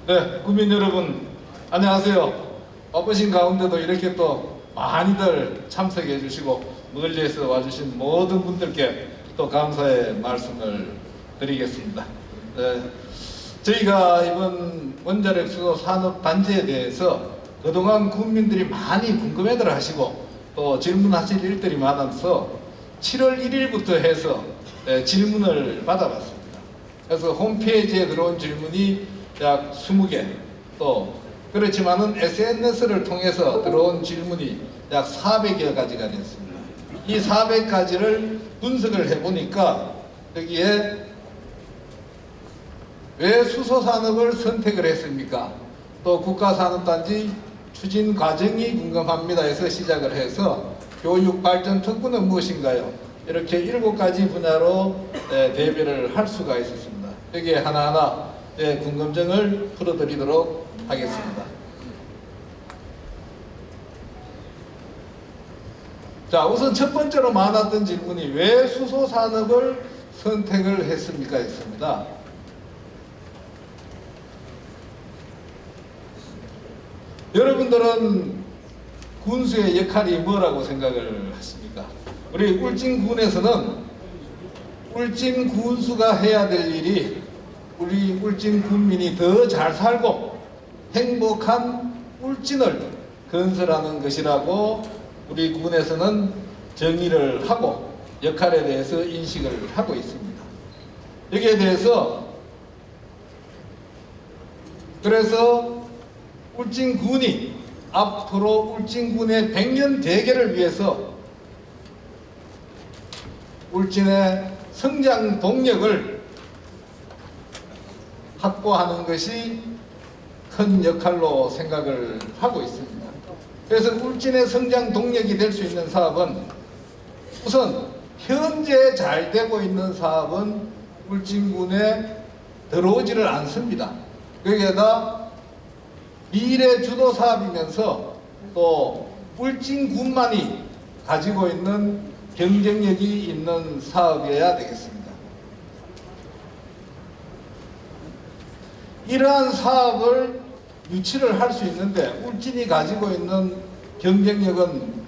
네, 국민 여러분 안녕하세요. 바쁘신 가운데도 이렇게 또 많이들 참석해 주시고 멀리에서 와주신 모든 분들께 또 감사의 말씀을 드리겠습니다. 네, 저희가 이번 원자력 수소 산업 단지에 대해서 그동안 국민들이 많이 궁금해들 하시고 또 질문하실 일들이 많아서 7월 1일부터 해서 질문을 받아봤습니다. 그래서 홈페이지에 들어온 질문이 약 20개, 또 그렇지만은 SNS를 통해서 들어온 질문이 약 400여 가지가 됐습니다. 이 400가지를 분석을 해보니까 여기에 왜 수소산업을 선택을 했습니까? 또 국가산업단지 추진 과정이 궁금합니다 해서 시작을 해서 교육 발전 특구는 무엇인가요? 이렇게 7가지 분야로 대별을 할 수가 있었습니다. 여기에 하나하나 궁금증을 풀어드리도록 하겠습니다. 자, 우선 첫 번째로 많았던 질문이 왜 수소산업을 선택을 했습니까? 했습니다. 여러분들은 군수의 역할이 뭐라고 생각을 하십니까? 우리 울진군에서는 울진 군수가 해야 될 일이 우리 울진 국민이 더 잘 살고 행복한 울진을 건설하는 것이라고 우리 군에서는 정의를 하고 역할에 대해서 인식을 하고 있습니다. 여기에 대해서 그래서 울진군이 앞으로 울진군의 100년 대계를 위해서 울진의 성장 동력을 확보하는 것이 큰 역할로 생각을 하고 있습니다. 그래서 울진의 성장 동력이 될 수 있는 사업은 우선 현재 잘 되고 있는 사업은 울진군에 들어오지를 않습니다. 여기에다 미래 주도 사업이면서 또 울진군만이 가지고 있는 경쟁력이 있는 사업이어야 되겠습니다. 이러한 사업을 유치를 할 수 있는데 울진이 가지고 있는 경쟁력은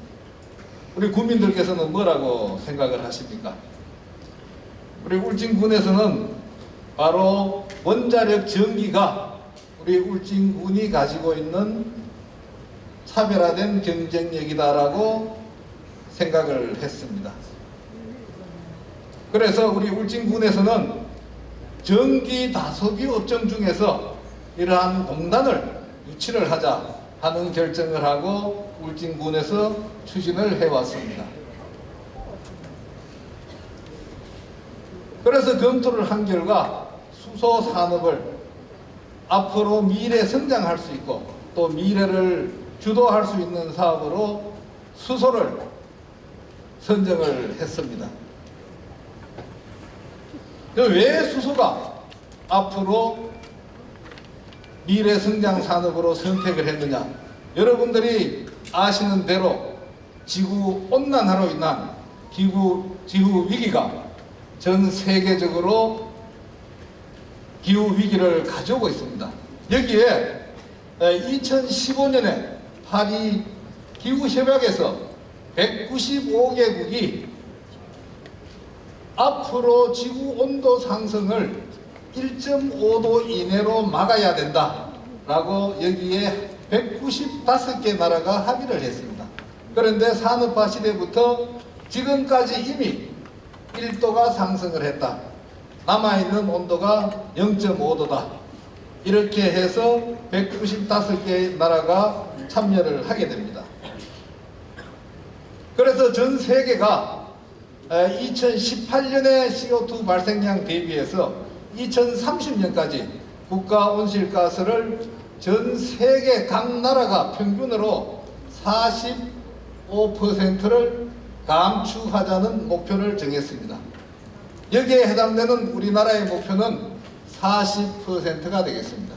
우리 국민들께서는 뭐라고 생각을 하십니까? 우리 울진군에서는 바로 원자력 전기가 우리 울진군이 가지고 있는 차별화된 경쟁력이다라고 생각을 했습니다. 그래서 우리 울진군에서는 전기 다소비 업종 중에서 이러한 공단을 유치를 하자 하는 결정을 하고 울진군에서 추진을 해왔습니다. 그래서 검토를 한 결과 수소 산업을 앞으로 미래 성장할 수 있고 또 미래를 주도할 수 있는 사업으로 수소를 선정을 했습니다. 왜 수소가 앞으로 미래 성장 산업으로 선택을 했느냐? 여러분들이 아시는 대로 지구 온난화로 인한 지구 위기가 전 세계적으로 기후 위기를 가져오고 있습니다. 여기에 2015년에 파리 기후협약에서 195개국이 앞으로 지구 온도 상승을 1.5도 이내로 막아야 된다라고 여기에 195개 나라가 합의를 했습니다. 그런데 산업화 시대부터 지금까지 이미 1도가 상승을 했다. 남아있는 온도가 0.5도다. 이렇게 해서 195개 나라가 참여를 하게 됩니다. 그래서 전 세계가 2018년에 CO2 발생량 대비해서 2030년까지 국가 온실가스를 전 세계 각 나라가 평균으로 45%를 감축하자는 목표를 정했습니다. 여기에 해당되는 우리나라의 목표는 40%가 되겠습니다.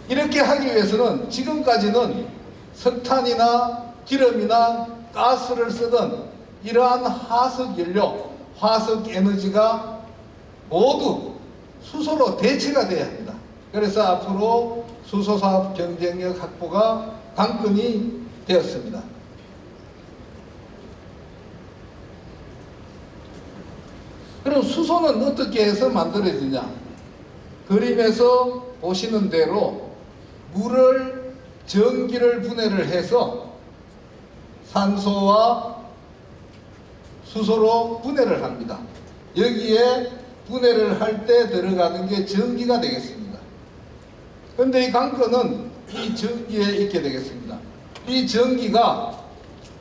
이렇게 하기 위해서는 지금까지는 석탄이나 기름이나 가스를 쓰던 이러한 화석연료, 화석에너지가 모두 수소로 대체가 되어야 합니다. 그래서 앞으로 수소사업 경쟁력 확보가 관건이 되었습니다. 그럼 수소는 어떻게 해서 만들어지냐? 그림에서 보시는 대로 물을 전기를 분해를 해서 산소와 수소로 분해를 합니다. 여기에 분해를 할 때 들어가는 게 전기가 되겠습니다. 그런데 이 관건은 이 전기에 있게 되겠습니다. 이 전기가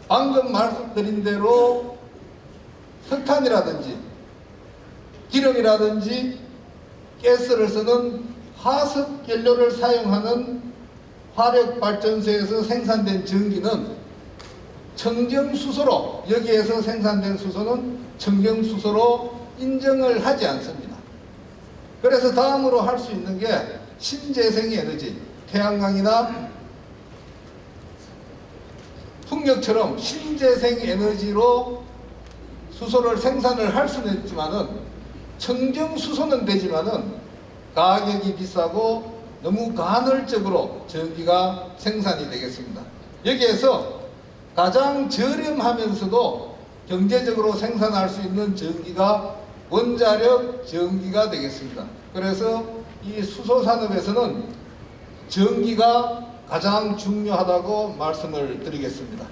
방금 말씀드린 대로 석탄이라든지 기름이라든지 가스를 쓰는 화석연료를 사용하는 화력발전소에서 생산된 전기는 청정수소로, 여기에서 생산된 수소는 청정수소로 인정을 하지 않습니다. 그래서 다음으로 할 수 있는 게 신재생 에너지, 태양광이나 풍력처럼 신재생 에너지로 수소를 생산을 할 수는 있지만은 청정수소는 되지만은 가격이 비싸고 너무 간헐적으로 전기가 생산이 되겠습니다. 여기에서 가장 저렴하면서도 경제적으로 생산할 수 있는 전기가 원자력 전기가 되겠습니다. 그래서 이 수소 산업에서는 전기가 가장 중요하다고 말씀을 드리겠습니다.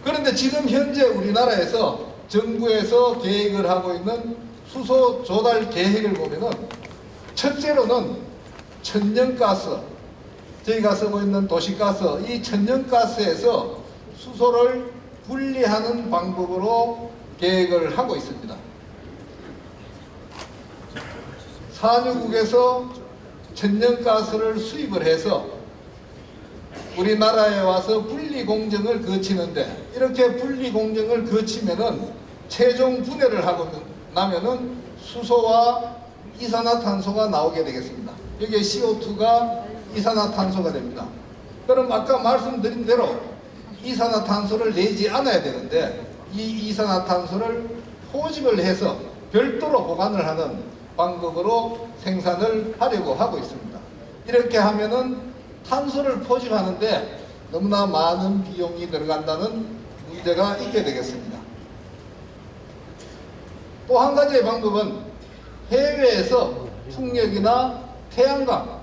그런데 지금 현재 우리나라에서 정부에서 계획을 하고 있는 수소 조달 계획을 보면은 첫째로는 천연가스, 저희가 쓰고 있는 도시가스, 이 천연가스에서 수소를 분리하는 방법으로 계획을 하고 있습니다. 산유국에서 천연가스를 수입을 해서 우리나라에 와서 분리 공정을 거치는데, 이렇게 분리 공정을 거치면은 최종 분해를 하고 나면은 수소와 이산화탄소가 나오게 되겠습니다. 여기에 CO2가 이산화탄소가 됩니다. 그럼 아까 말씀드린 대로 이산화탄소를 내지 않아야 되는데 이 이산화탄소를 포집을 해서 별도로 보관을 하는 방법으로 생산을 하려고 하고 있습니다. 이렇게 하면은 탄소를 포집하는데 너무나 많은 비용이 들어간다는 문제가 있게 되겠습니다. 또 한 가지의 방법은 해외에서 풍력이나 태양광,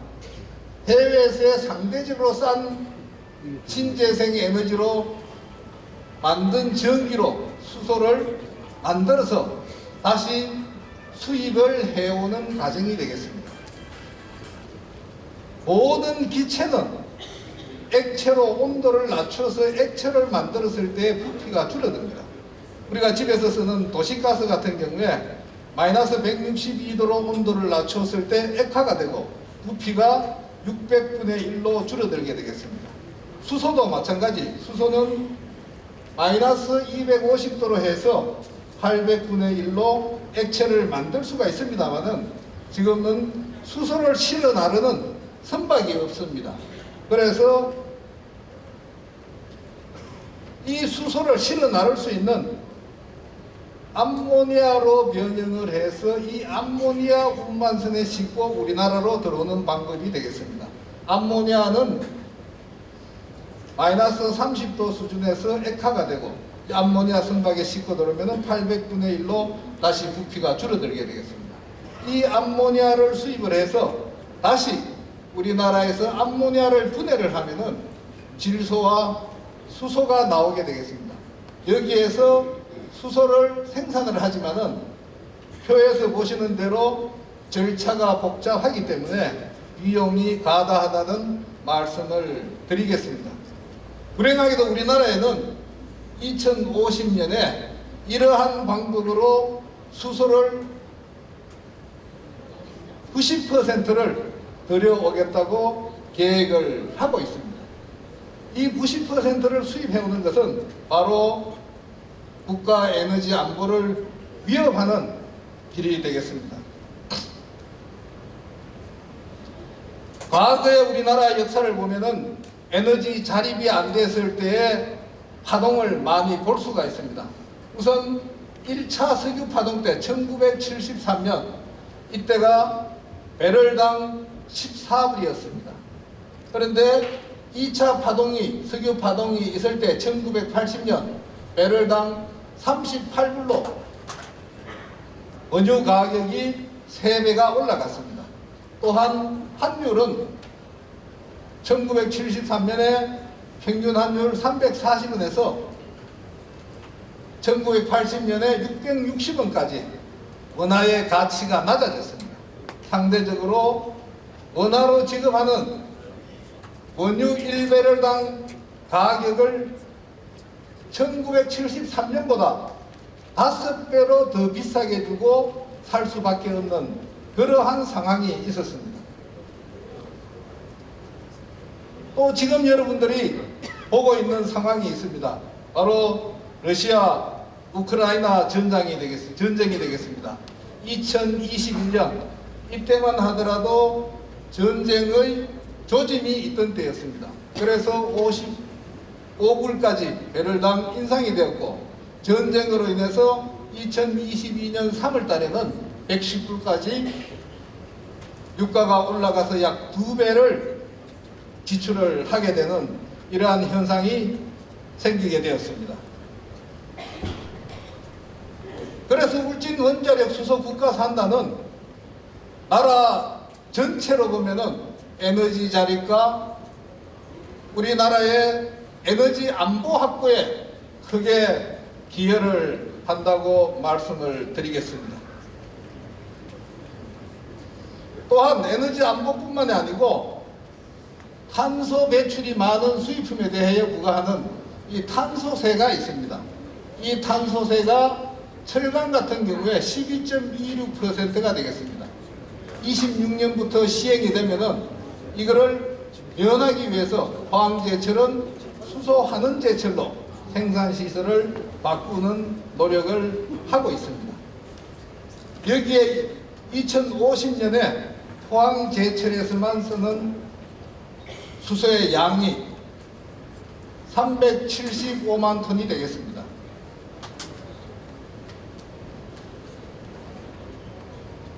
해외에서의 상대적으로 싼 신재생 에너지로 만든 전기로 수소를 만들어서 다시 수입을 해오는 과정이 되겠습니다. 모든 기체는 액체로 온도를 낮춰서 액체를 만들었을 때 부피가 줄어듭니다. 우리가 집에서 쓰는 도시가스 같은 경우에 마이너스 162도로 온도를 낮췄을 때 액화가 되고 부피가 600분의 1로 줄어들게 되겠습니다. 수소도 마찬가지. 수소는 마이너스 250도로 해서 800분의 1로 액체를 만들 수가 있습니다만은 지금은 수소를 실어 나르는 선박이 없습니다. 그래서 이 수소를 실어 나를 수 있는 암모니아로 변형을 해서 이 암모니아 운반선에 싣고 우리나라로 들어오는 방법이 되겠습니다. 암모니아는 마이너스 30도 수준에서 액화가 되고 암모니아 선박에 싣고 들어오면 800분의 1로 다시 부피가 줄어들게 되겠습니다. 이 암모니아를 수입을 해서 다시 우리나라에서 암모니아를 분해를 하면은 질소와 수소가 나오게 되겠습니다. 여기에서 수소를 생산을 하지만은 표에서 보시는 대로 절차가 복잡하기 때문에 비용이 과다하다는 말씀을 드리겠습니다. 불행하게도 우리나라에는 2050년에 이러한 방법으로 수소를 90%를 들여오겠다고 계획을 하고 있습니다. 이 90%를 수입해오는 것은 바로 국가 에너지 안보를 위협하는 길이 되겠습니다. 과거의 우리나라 역사를 보면은 에너지 자립이 안 됐을 때의 파동을 많이 볼 수가 있습니다. 우선 1차 석유 파동 때 1973년 이때가 배럴당 14불이었습니다. 그런데 2차 파동이 석유 파동이 있을 때 1980년 배럴당 38불로 원유 가격이 3배가 올라갔습니다. 또한 환율은 1973년에 평균 환율 340원에서 1980년에 660원까지 원화의 가치가 낮아졌습니다. 상대적으로 원화로 지급하는 원유 1배럴당 가격을 1973년보다 5배로 더 비싸게 주고 살 수밖에 없는 그러한 상황이 있었습니다. 또 지금 여러분들이 보고 있는 상황이 있습니다. 바로 러시아 우크라이나 전쟁이 되겠습니다. 2021년 이때만 하더라도 전쟁의 조짐이 있던 때였습니다. 그래서 55불까지 배럴당 인상이 되었고 전쟁으로 인해서 2022년 3월 달에는 110불까지 유가가 올라가서 약 2배를 지출을 하게 되는 이러한 현상이 생기게 되었습니다. 그래서 울진 원자력 수소 국가산단은 나라 전체로 보면은 에너지 자립과 우리나라의 에너지 안보 확보에 크게 기여를 한다고 말씀을 드리겠습니다. 또한 에너지 안보뿐만이 아니고 탄소 배출이 많은 수입품에 대해 부과하는 이 탄소세가 있습니다. 이 탄소세가 철강 같은 경우에 12.26%가 되겠습니다. 26년부터 시행이 되면은 이거를 면하기 위해서 포항제철은 수소환원제철로 생산시설을 바꾸는 노력을 하고 있습니다. 여기에 2050년에 포항제철에서만 쓰는 수소의 양이 375만 톤이 되겠습니다.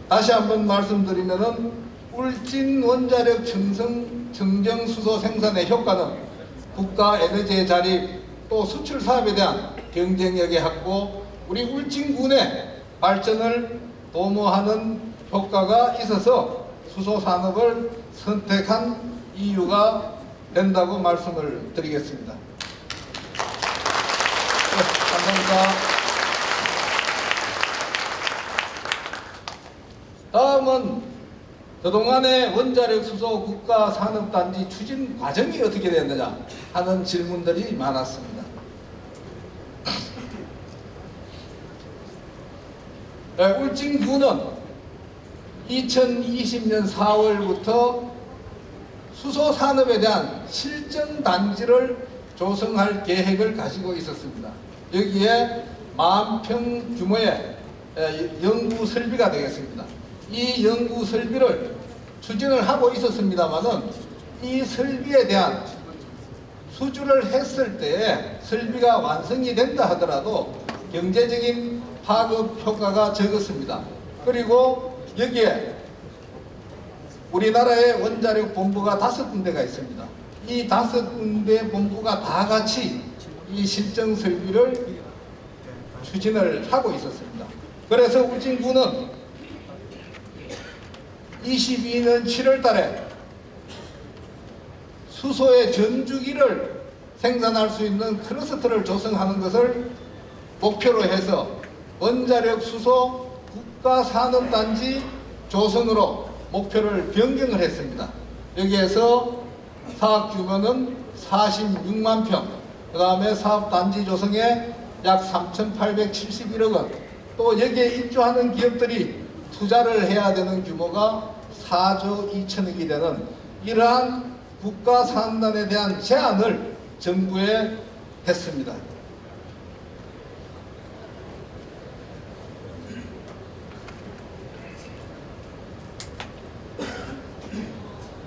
다시 한번 말씀드리면은 울진 원자력 청정 수소 생산의 효과는 국가 에너지의 자립 또 수출 사업에 대한 경쟁력의 확보, 우리 울진군의 발전을 도모하는 효과가 있어서 수소 산업을 선택한 이유가 된다고 말씀을 드리겠습니다. 감사합니다. 다음은 그동안의 원자력 수소 국가산업단지 추진 과정이 어떻게 됐느냐 하는 질문들이 많았습니다. 울진군은 2020년 4월부터 수소산업에 대한 실전단지를 조성할 계획을 가지고 있었습니다. 여기에 10,000평 규모의 연구 설비가 되겠습니다. 이 연구 설비를 추진을 하고 있었습니다만은 이 설비에 대한 수주를 했을 때 설비가 완성이 된다 하더라도 경제적인 파급 효과가 적었습니다. 그리고 여기에 우리나라의 원자력 본부가 5군데가 있습니다. 이 5군데 본부가 다 같이 이 실정 설비를 추진을 하고 있었습니다. 그래서 울진군은 22년 7월 달에 수소의 전주기를 생산할 수 있는 클러스터를 조성하는 것을 목표로 해서 원자력 수소 국가산업단지 조성으로 목표를 변경을 했습니다. 여기에서 사업 규모는 46만 평, 그 다음에 사업단지 조성에 약 3,871억 원, 또 여기에 입주하는 기업들이 투자를 해야 되는 규모가 4조 2천억이 되는 이러한 국가산단에 대한 제안을 정부에 했습니다.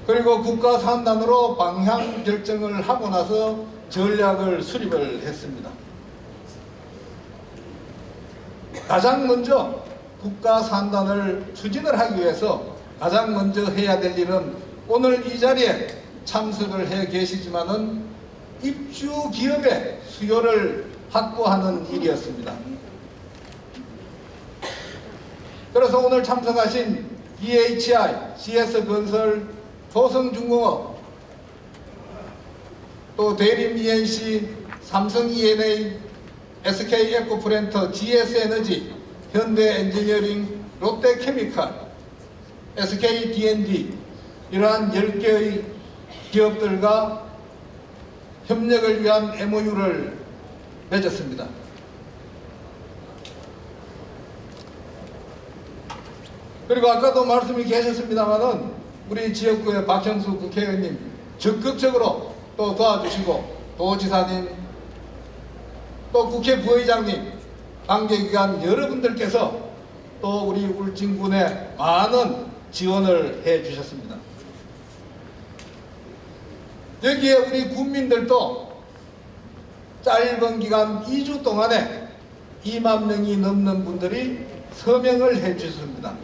그리고 국가산단으로 방향 결정을 하고 나서 전략을 수립을 했습니다. 가장 먼저 국가산단을 추진을 하기 위해서 가장 먼저 해야 될 일은 오늘 이 자리에 참석을 해 계시지만은 입주 기업의 수요를 확보하는 일이었습니다. 그래서 오늘 참석하신 EHI, CS건설, 도성중공업, 또 대림 ENC, 삼성 E&A, SK에코프렌터, GS에너지, 현대엔지니어링, 롯데케미칼, SKD&D 이러한 10개의 기업들과 협력을 위한 MOU를 맺었습니다. 그리고 아까도 말씀이 계셨습니다만은 우리 지역구의 박형수 국회의원님 적극적으로 또 도와주시고 도지사님 또 국회 부의장님 관계기관 여러분들께서 또 우리 울진군에 많은 지원을 해 주셨습니다. 여기에 우리 국민들도 짧은 기간 2주 동안에 2만 명이 넘는 분들이 서명을 해 주셨습니다.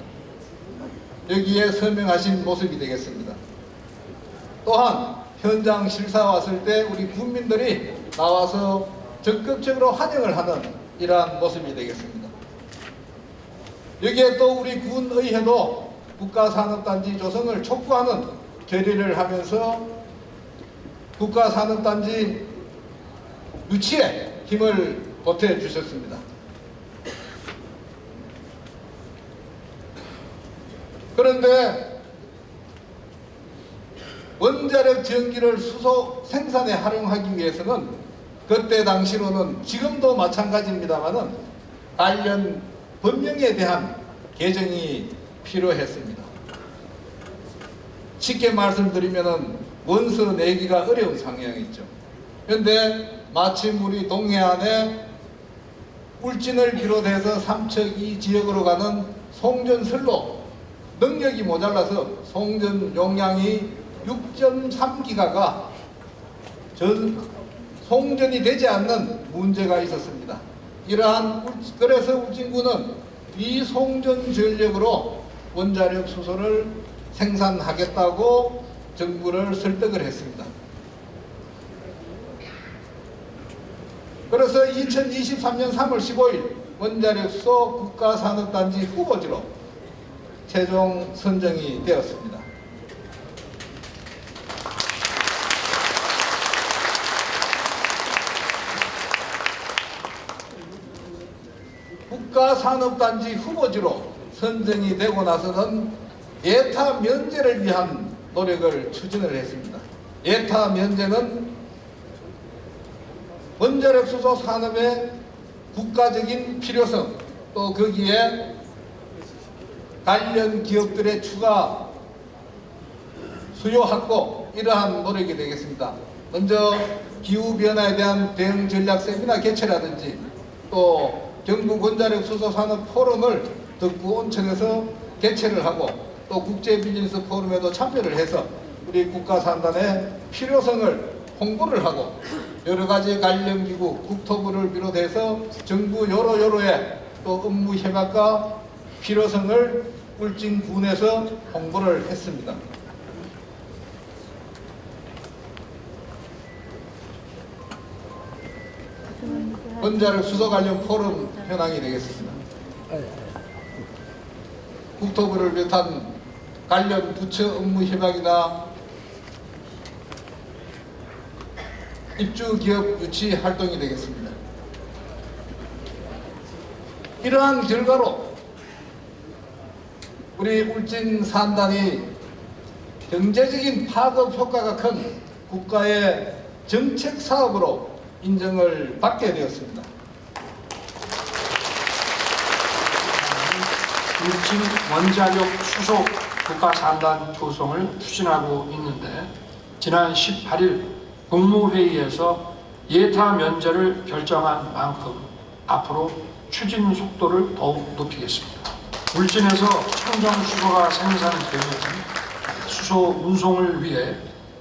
여기에 서명하신 모습이 되겠습니다. 또한 현장 실사 왔을 때 우리 국민들이 나와서 적극적으로 환영을 하는 이러한 모습이 되겠습니다. 여기에 또 우리 군의회도 국가산업단지 조성을 촉구하는 결의를 하면서 국가산업단지 유치에 힘을 보태 주셨습니다. 그런데 원자력 전기를 수소 생산에 활용하기 위해서는 그때 당시로는 지금도 마찬가지입니다만은 관련 법령에 대한 개정이 필요했습니다. 쉽게 말씀드리면은 원서 내기가 어려운 상황이죠. 그런데 마침 우리 동해안에 울진을 비롯해서 삼척 이 지역으로 가는 송전설로 능력이 모자라서 송전 용량이 6.3기가가 송전이 되지 않는 문제가 있었습니다. 그래서 울진군은 비송전 전력으로 원자력 수소를 생산하겠다고 정부를 설득을 했습니다. 그래서 2023년 3월 15일 원자력 수소 국가산업단지 후보지로 최종 선정이 되었습니다. 국가산업단지 후보지로 선정이 되고 나서는 예타 면제를 위한 노력을 추진을 했습니다. 예타 면제는 원자력 수소 산업의 국가적인 필요성, 또 거기에 관련 기업들의 추가 수요 확보, 이러한 노력이 되겠습니다. 먼저 기후변화에 대한 대응 전략 세미나 개최라든지, 또 경북 원자력 수소 산업 포럼을 덕구 온천에서 개최를 하고, 또 국제 비즈니스 포럼에도 참여를 해서 우리 국가산단의 필요성을 홍보를 하고, 여러 가지 관련 기구, 국토부를 비롯해서 정부 여러의 또 업무 협약과 필요성을 울진군에서 홍보를 했습니다. 원자력 수소 관련 포럼 현황이 되겠습니다. 국토부를 비롯한 관련 부처 업무 협약이나 입주 기업 유치 활동이 되겠습니다. 이러한 결과로 우리 울진 산단이 경제적인 파급 효과가 큰 국가의 정책 사업으로 인정을 받게 되었습니다.
울진 원자력 수소 국가산단 조성을 추진하고 있는데, 지난 18일 국무회의에서 예타 면제를 결정한 만큼 앞으로 추진 속도를 더욱 높이겠습니다. 울진에서 청정수소가 생산되면 수소 운송을 위해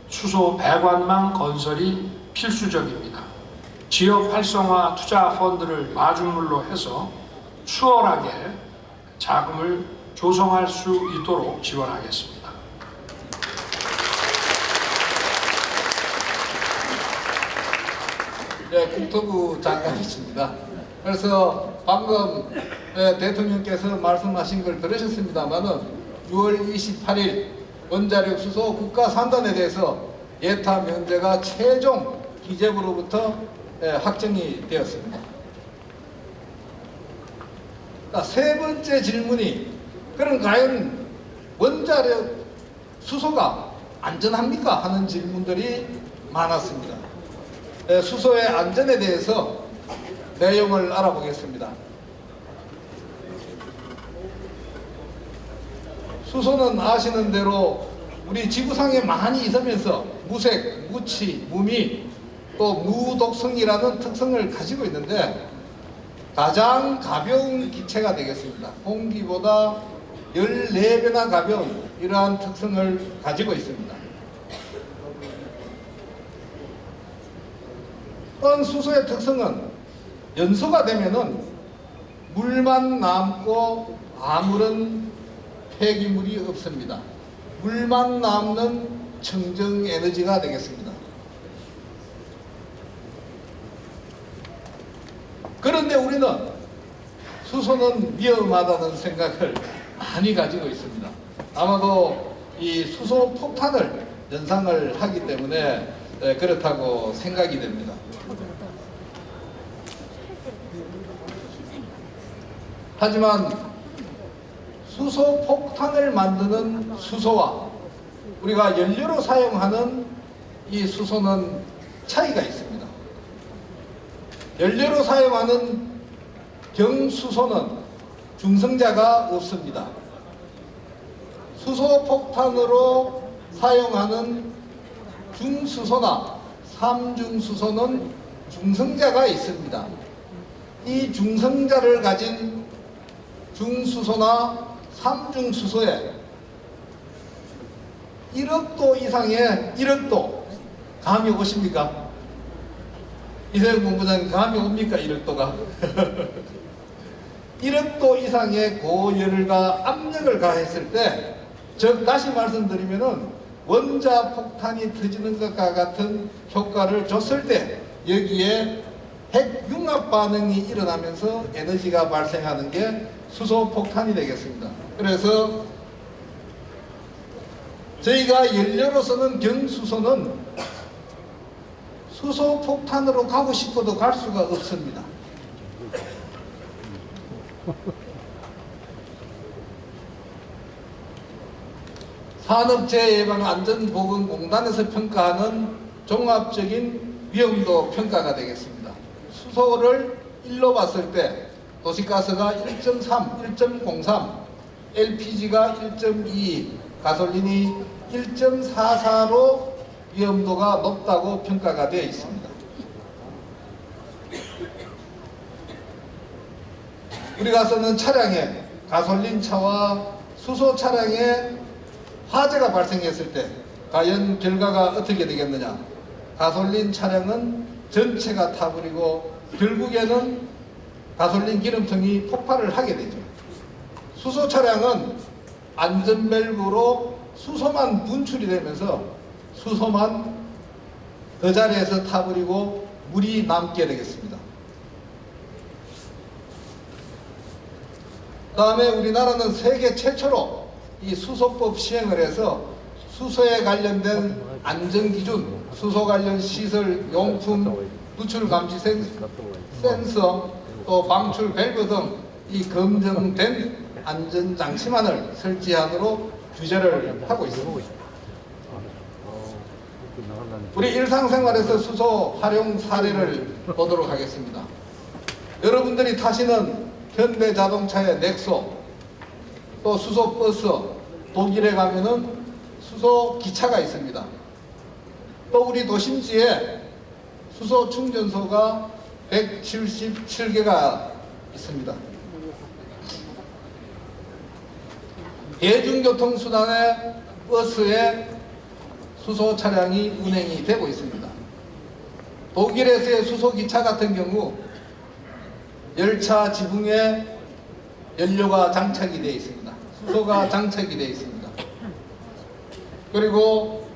수소 배관망 건설이 필수적입니다. 지역 활성화 투자 펀드를 마중물로 해서 수월하게 자금을 조성할 수 있도록 지원하겠습니다.
네, 국토부 장관이십니다. 그래서 방금 대통령께서 말씀하신 걸 들으셨습니다마는 6월 28일 원자력 수소 국가산단에 대해서 예타 면제가 최종 기재부로부터 확정이 되었습니다. 세 번째 질문이, 그럼 과연 원자력 수소가 안전합니까? 하는 질문들이 많았습니다. 수소의 안전에 대해서 내용을 알아보겠습니다. 수소는 아시는 대로 우리 지구상에 많이 있으면서 무색, 무치, 무미, 또 무독성이라는 특성을 가지고 있는데 가장 가벼운 기체가 되겠습니다. 공기보다 14배나 가벼운 이러한 특성을 가지고 있습니다. 또한 수소의 특성은 연소가 되면은 물만 남고 아무런 폐기물이 없습니다. 물만 남는 청정 에너지가 되겠습니다. 그런데 우리는 수소는 위험하다는 생각을 많이 가지고 있습니다. 아마도 이 수소 폭탄을 연상을 하기 때문에 그렇다고 생각이 됩니다. 하지만 수소 폭탄을 만드는 수소와 우리가 연료로 사용하는 이 수소는 차이가 있습니다. 연료로 사용하는 경수소는 중성자가 없습니다. 수소 폭탄으로 사용하는 중수소나 삼중수소는 중성자가 있습니다. 이 중성자를 가진 중수소나 삼중수소에 1억도 이상의 1억도 감이 오십니까? 이세영 본부장님 감이 옵니까? 1억도가 1억도 이상의 고열과 압력을 가했을 때, 즉 다시 말씀드리면은 원자 폭탄이 터지는 것과 같은 효과를 줬을 때 여기에 핵융합 반응이 일어나면서 에너지가 발생하는 게 수소 폭탄이 되겠습니다. 그래서 저희가 연료로서는 경수소는 수소 폭탄으로 가고 싶어도 갈 수가 없습니다. 산업재해예방안전보건공단에서 평가하는 종합적인 위험도 평가가 되겠습니다. 수소를 1로 봤을 때 도시가스가 1.3, 1.03, LPG가 1.2, 가솔린이 1.44로 위험도가 높다고 평가가 되어 있습니다. 우리가 쓰는 차량에 가솔린 차와 수소 차량에 화재가 발생했을 때 과연 결과가 어떻게 되겠느냐? 가솔린 차량은 전체가 타버리고 결국에는 가솔린 기름통이 폭발을 하게 되죠. 수소 차량은 안전밸브로 수소만 분출이 되면서 수소만 그 자리에서 타버리고 물이 남게 되겠습니다. 그 다음에 우리나라는 세계 최초로 이 수소법 시행을 해서 수소에 관련된 안전기준, 수소 관련 시설, 용품, 누출 감지 센서, 또 방출 밸브 등 이 검증된 안전장치만을 설치하도록 규제를 하고 있습니다. 우리 일상생활에서 수소 활용 사례를 보도록 하겠습니다. 여러분들이 타시는 현대자동차의 넥소, 또 수소버스, 독일에 가면은 수소 기차가 있습니다. 또 우리 도심지에 수소 충전소가 177개가 있습니다. 대중교통수단의 버스에 수소 차량이 운행이 되고 있습니다. 독일에서의 수소기차 같은 경우 열차 지붕에 연료가 장착이 되어 있습니다. 수소가 장착이 되어 있습니다. 그리고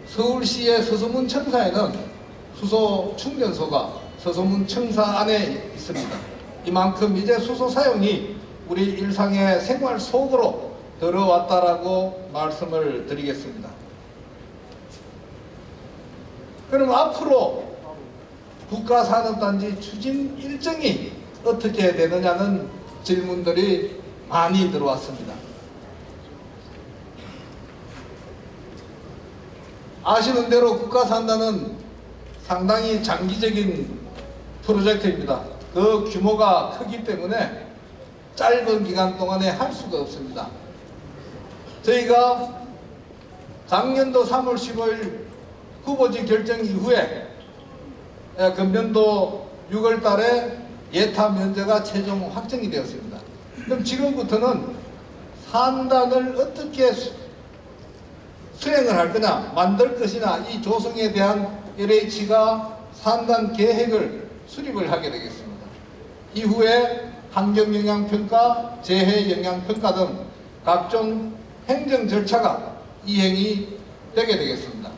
서울시의 서소문청사에는 수소 충전소가 서소문청사 안에 있습니다. 이만큼 이제 수소 사용이 우리 일상의 생활 속으로 들어왔다라고 말씀을 드리겠습니다. 그럼 앞으로 국가산업단지 추진 일정이 어떻게 되느냐는 질문들이 많이 들어왔습니다. 아시는 대로 국가산단은 상당히 장기적인 프로젝트입니다. 그 규모가 크기 때문에 짧은 기간 동안에 할 수가 없습니다. 저희가 작년도 3월 15일 후보지 결정 이후에 금년도 6월 달에 예타 면제가 최종 확정이 되었습니다. 그럼 지금부터는 산단을 어떻게 수행을 할 거냐, 만들 것이냐, 이 조성에 대한 LH가 산단 계획을 수립을 하게 되겠습니다. 이후에 환경영향평가, 재해영향평가 등 각종 행정 절차가 이행이 되게 되겠습니다.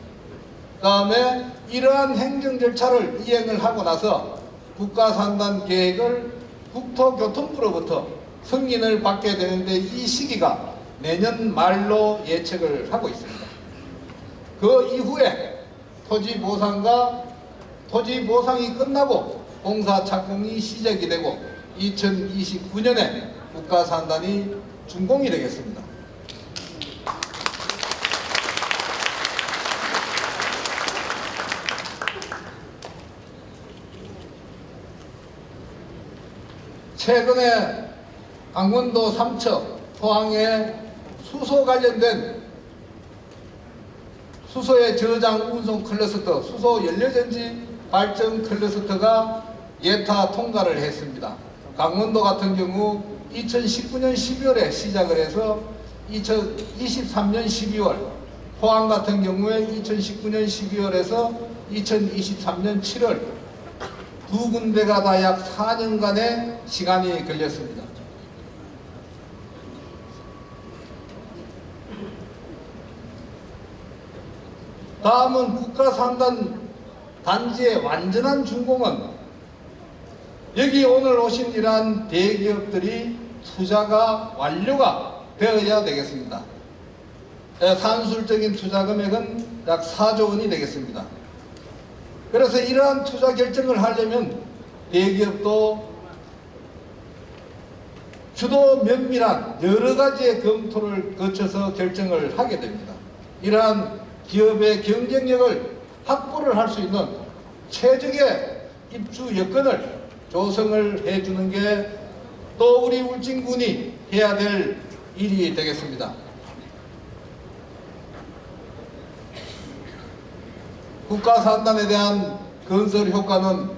그 다음에 이러한 행정 절차를 이행을 하고 나서 국가산단 계획을 국토교통부로부터 승인을 받게 되는데 이 시기가 내년 말로 예측을 하고 있습니다. 그 이후에 토지보상이 끝나고 공사 착공이 시작이 되고 2029년에 국가산단이 준공이 되겠습니다. 최근에 강원도 삼척, 포항에 수소 관련된 수소의 저장 운송 클러스터, 수소 연료전지 발전 클러스터가 예타 통과를 했습니다. 강원도 같은 경우 2019년 12월에 시작을 해서 2023년 12월, 포항 같은 경우에 2019년 12월에서 2023년 7월 두 군데가 다 약 4년간의 시간이 걸렸습니다. 다음은 국가산단 단지의 완전한 준공은 여기 오늘 오신 이러한 대기업들이 투자가 완료가 되어야 되겠습니다. 산술적인 투자 금액은 약 4조 원이 되겠습니다. 그래서 이러한 투자 결정을 하려면 대기업도 주도 면밀한 여러 가지의 검토를 거쳐서 결정을 하게 됩니다. 이러한 기업의 경쟁력을 확보를 할 수 있는 최적의 입주 여건을 조성을 해주는 게 또 우리 울진군이 해야 될 일이 되겠습니다. 국가산단에 대한 건설 효과는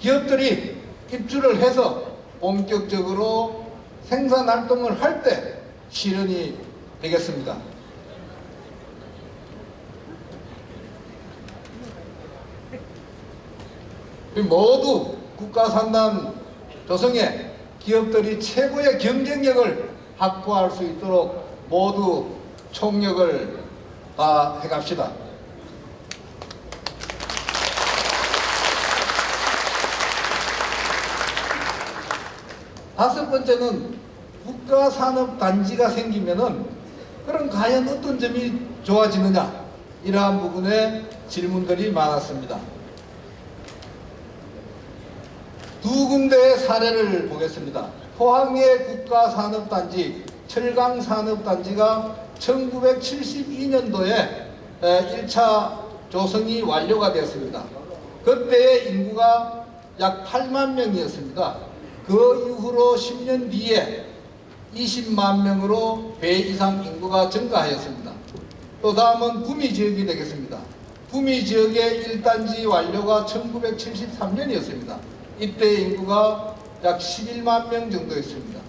기업들이 입주를 해서 본격적으로 생산활동을 할 때 실현이 되겠습니다. 모두 국가산단 조성에 기업들이 최고의 경쟁력을 확보할 수 있도록 모두 총력을 다해 갑시다. 다섯 번째는 국가산업단지가 생기면은 그럼 과연 어떤 점이 좋아지느냐, 이러한 부분에 질문들이 많았습니다. 두 군데의 사례를 보겠습니다. 포항의 국가산업단지, 철강산업단지가 1972년도에 1차 조성이 완료가 되었습니다. 그때의 인구가 약 8만 명이었습니다. 그 이후로 10년 뒤에 20만 명으로 배 이상 인구가 증가하였습니다. 또 다음은 구미지역이 되겠습니다. 구미지역의 1단지 완료가 1973년이었습니다. 이때 인구가 약 11만 명 정도였습니다.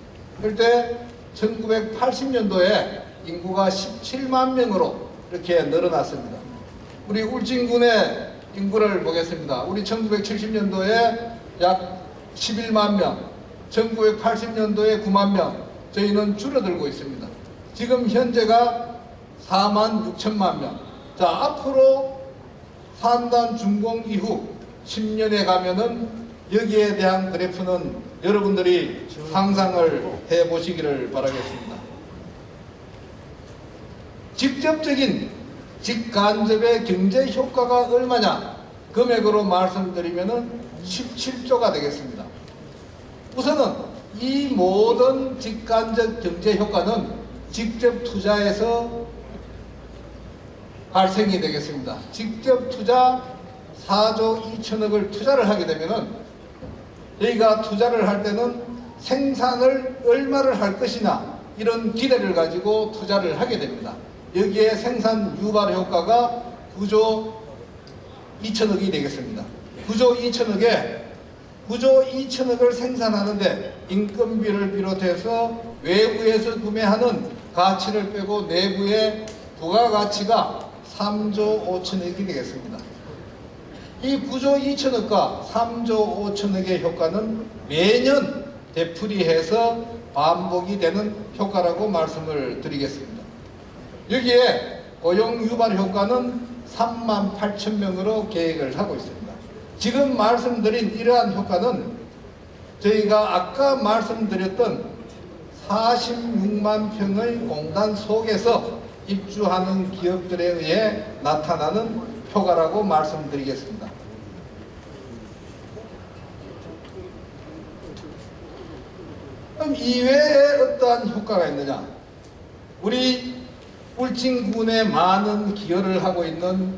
그때 1980년도에 인구가 17만 명으로 이렇게 늘어났습니다. 우리 울진군의 인구를 보겠습니다. 우리 1970년도에 약 11만 명, 1980년도에 9만 명, 저희는 줄어들고 있습니다. 지금 현재가 4만 6천만 명. 자, 앞으로 산단 준공 이후 10년에 가면은 여기에 대한 그래프는 여러분들이 상상을 해 보시기를 바라겠습니다. 직접적인 직간접의 경제 효과가 얼마냐, 금액으로 말씀드리면은 17조가 되겠습니다. 우선은 이 모든 직간접 경제 효과는 직접 투자에서 발생이 되겠습니다. 직접 투자 4조 2천억을 투자를 하게 되면은 저희가 투자를 할 때는 생산을 얼마를 할 것이냐, 이런 기대를 가지고 투자를 하게 됩니다. 여기에 생산 유발 효과가 9조 2천억이 되겠습니다. 9조 2천억을 생산하는데 인건비를 비롯해서 외부에서 구매하는 가치를 빼고 내부의 부가가치가 3조 5천억이 되겠습니다. 이 9조 2천억과 3조 5천억의 효과는 매년 되풀이해서 반복이 되는 효과라고 말씀을 드리겠습니다. 여기에 고용 유발 효과는 3만 8천 명으로 계획을 하고 있습니다. 지금 말씀드린 이러한 효과는 저희가 아까 말씀드렸던 46만 평의 공단 속에서 입주하는 기업들에 의해 나타나는 효과라고 말씀드리겠습니다. 그럼 이외에 어떠한 효과가 있느냐? 우리 울진군에 많은 기여를 하고 있는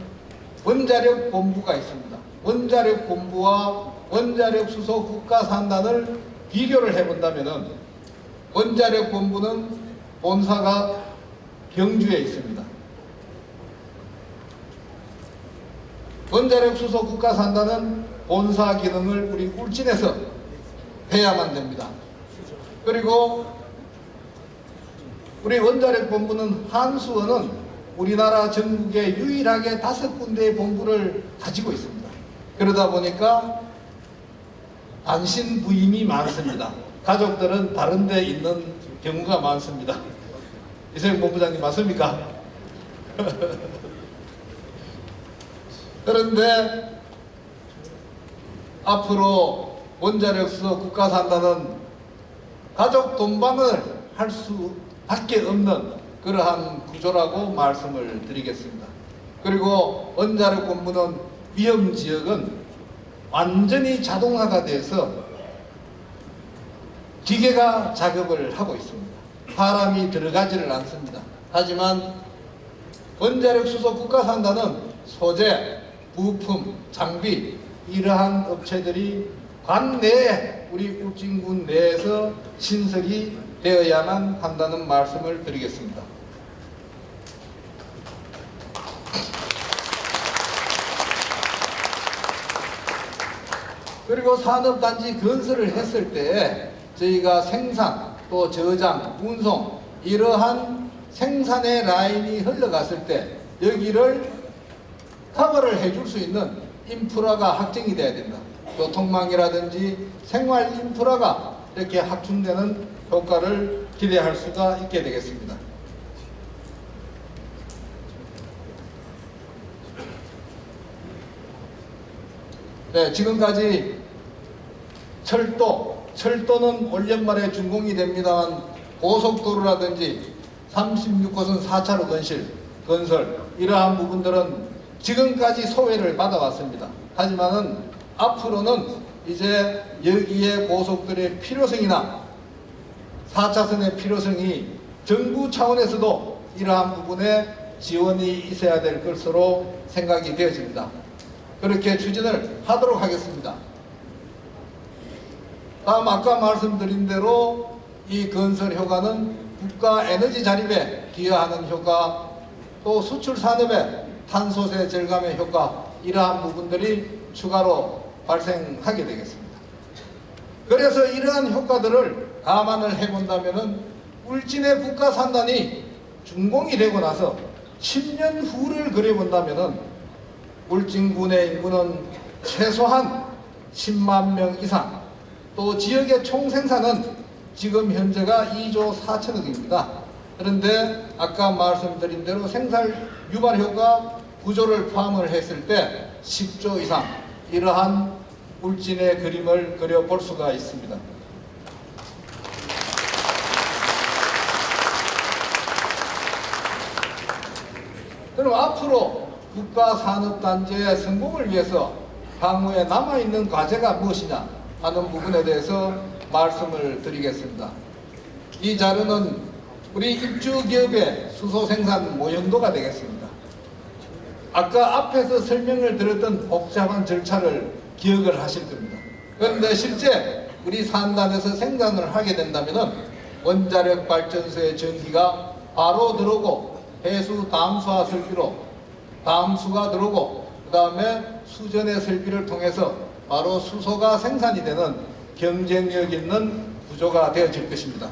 원자력 본부가 있습니다. 원자력 본부와 원자력 수소 국가산단을 비교를 해본다면 원자력 본부는 본사가 경주에 있습니다. 원자력 수소 국가산단은 본사 기능을 우리 울진에서 해야만 됩니다. 그리고 우리 원자력 본부는 한수원은 우리나라 전국에 유일하게 5군데의 본부를 가지고 있습니다. 그러다 보니까 단신 부임이 많습니다. 가족들은 다른 데 있는 경우가 많습니다. 이세영 본부장님 맞습니까? 그런데 앞으로 원자력 수소 국가산단은 가족 동반을 할 수밖에 없는 그러한 구조라고 말씀을 드리겠습니다. 그리고 원자력 본부는 위험지역은 완전히 자동화가 돼서 기계가 작업을 하고 있습니다. 사람이 들어가지를 않습니다. 하지만 원자력 수소 국가산단은 소재, 부품, 장비 이러한 업체들이 관내에 우리 울진군 내에서 신설이 되어야만 한다는 말씀을 드리겠습니다. 그리고 산업단지 건설을 했을 때 저희가 생산, 또 저장, 운송 이러한 생산의 라인이 흘러갔을 때 여기를 커버를 해줄 수 있는 인프라가 확정이 돼야 된다. 교통망이라든지 생활 인프라가 이렇게 확충되는 효과를 기대할 수가 있게 되겠습니다. 네, 지금까지 철도는 올 연말에 준공이 됩니다만 고속도로라든지 36호선 4차로 건설 이러한 부분들은 지금까지 소외를 받아왔습니다. 하지만은 앞으로는 이제 여기에 고속도로의 필요성이나 4차선의 필요성이 정부 차원에서도 이러한 부분에 지원이 있어야 될 것으로 생각이 되어집니다. 그렇게 추진을 하도록 하겠습니다. 다음 아까 말씀드린 대로 이 건설 효과는 국가 에너지 자립에 기여하는 효과, 또 수출 산업의 탄소세 절감의 효과 이러한 부분들이 추가로 발생하게 되겠습니다. 그래서 이러한 효과들을 감안을 해본다면 울진의 국가산단이 준공이 되고 나서 10년 후를 그려본다면 울진군의 인구는 최소한 10만 명 이상, 또 지역의 총생산은 지금 현재가 2조 4천억입니다. 그런데 아까 말씀드린 대로 생산 유발 효과 구조를 포함을 했을 때 10조 이상 이러한 울진의 그림을 그려볼 수가 있습니다. 그럼 앞으로 국가산업단지의 성공을 위해서 향후에 남아있는 과제가 무엇이냐 하는 부분에 대해서 말씀을 드리겠습니다. 이 자료는 우리 입주기업의 수소생산 모형도가 되겠습니다. 아까 앞에서 설명을 드렸던 복잡한 절차를 기억을 하실 겁니다. 그런데 실제 우리 산단에서 생산을 하게 된다면 원자력 발전소의 전기가 바로 들어오고 해수 담수화 설비로 담수가 들어오고 그 다음에 수전의 설비를 통해서 바로 수소가 생산이 되는 경쟁력 있는 구조가 되어질 것입니다.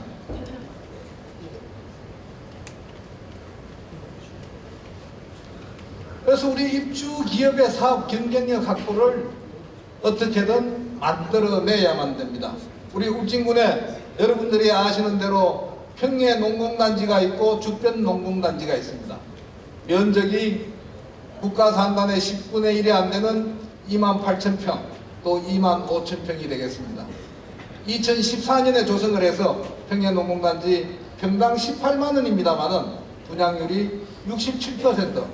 그래서 우리 입주 기업의 사업 경쟁력 확보를 어떻게든 만들어내야만 됩니다. 우리 울진군에 여러분들이 아시는 대로 평야 농공단지가 있고 주변 농공단지가 있습니다. 면적이 국가산단의 10분의 1이 안 되는 28,000평 또 25,000평이 되겠습니다. 2014년에 조성을 해서 평야 농공단지 평당 18만 원입니다만은 분양률이 67%,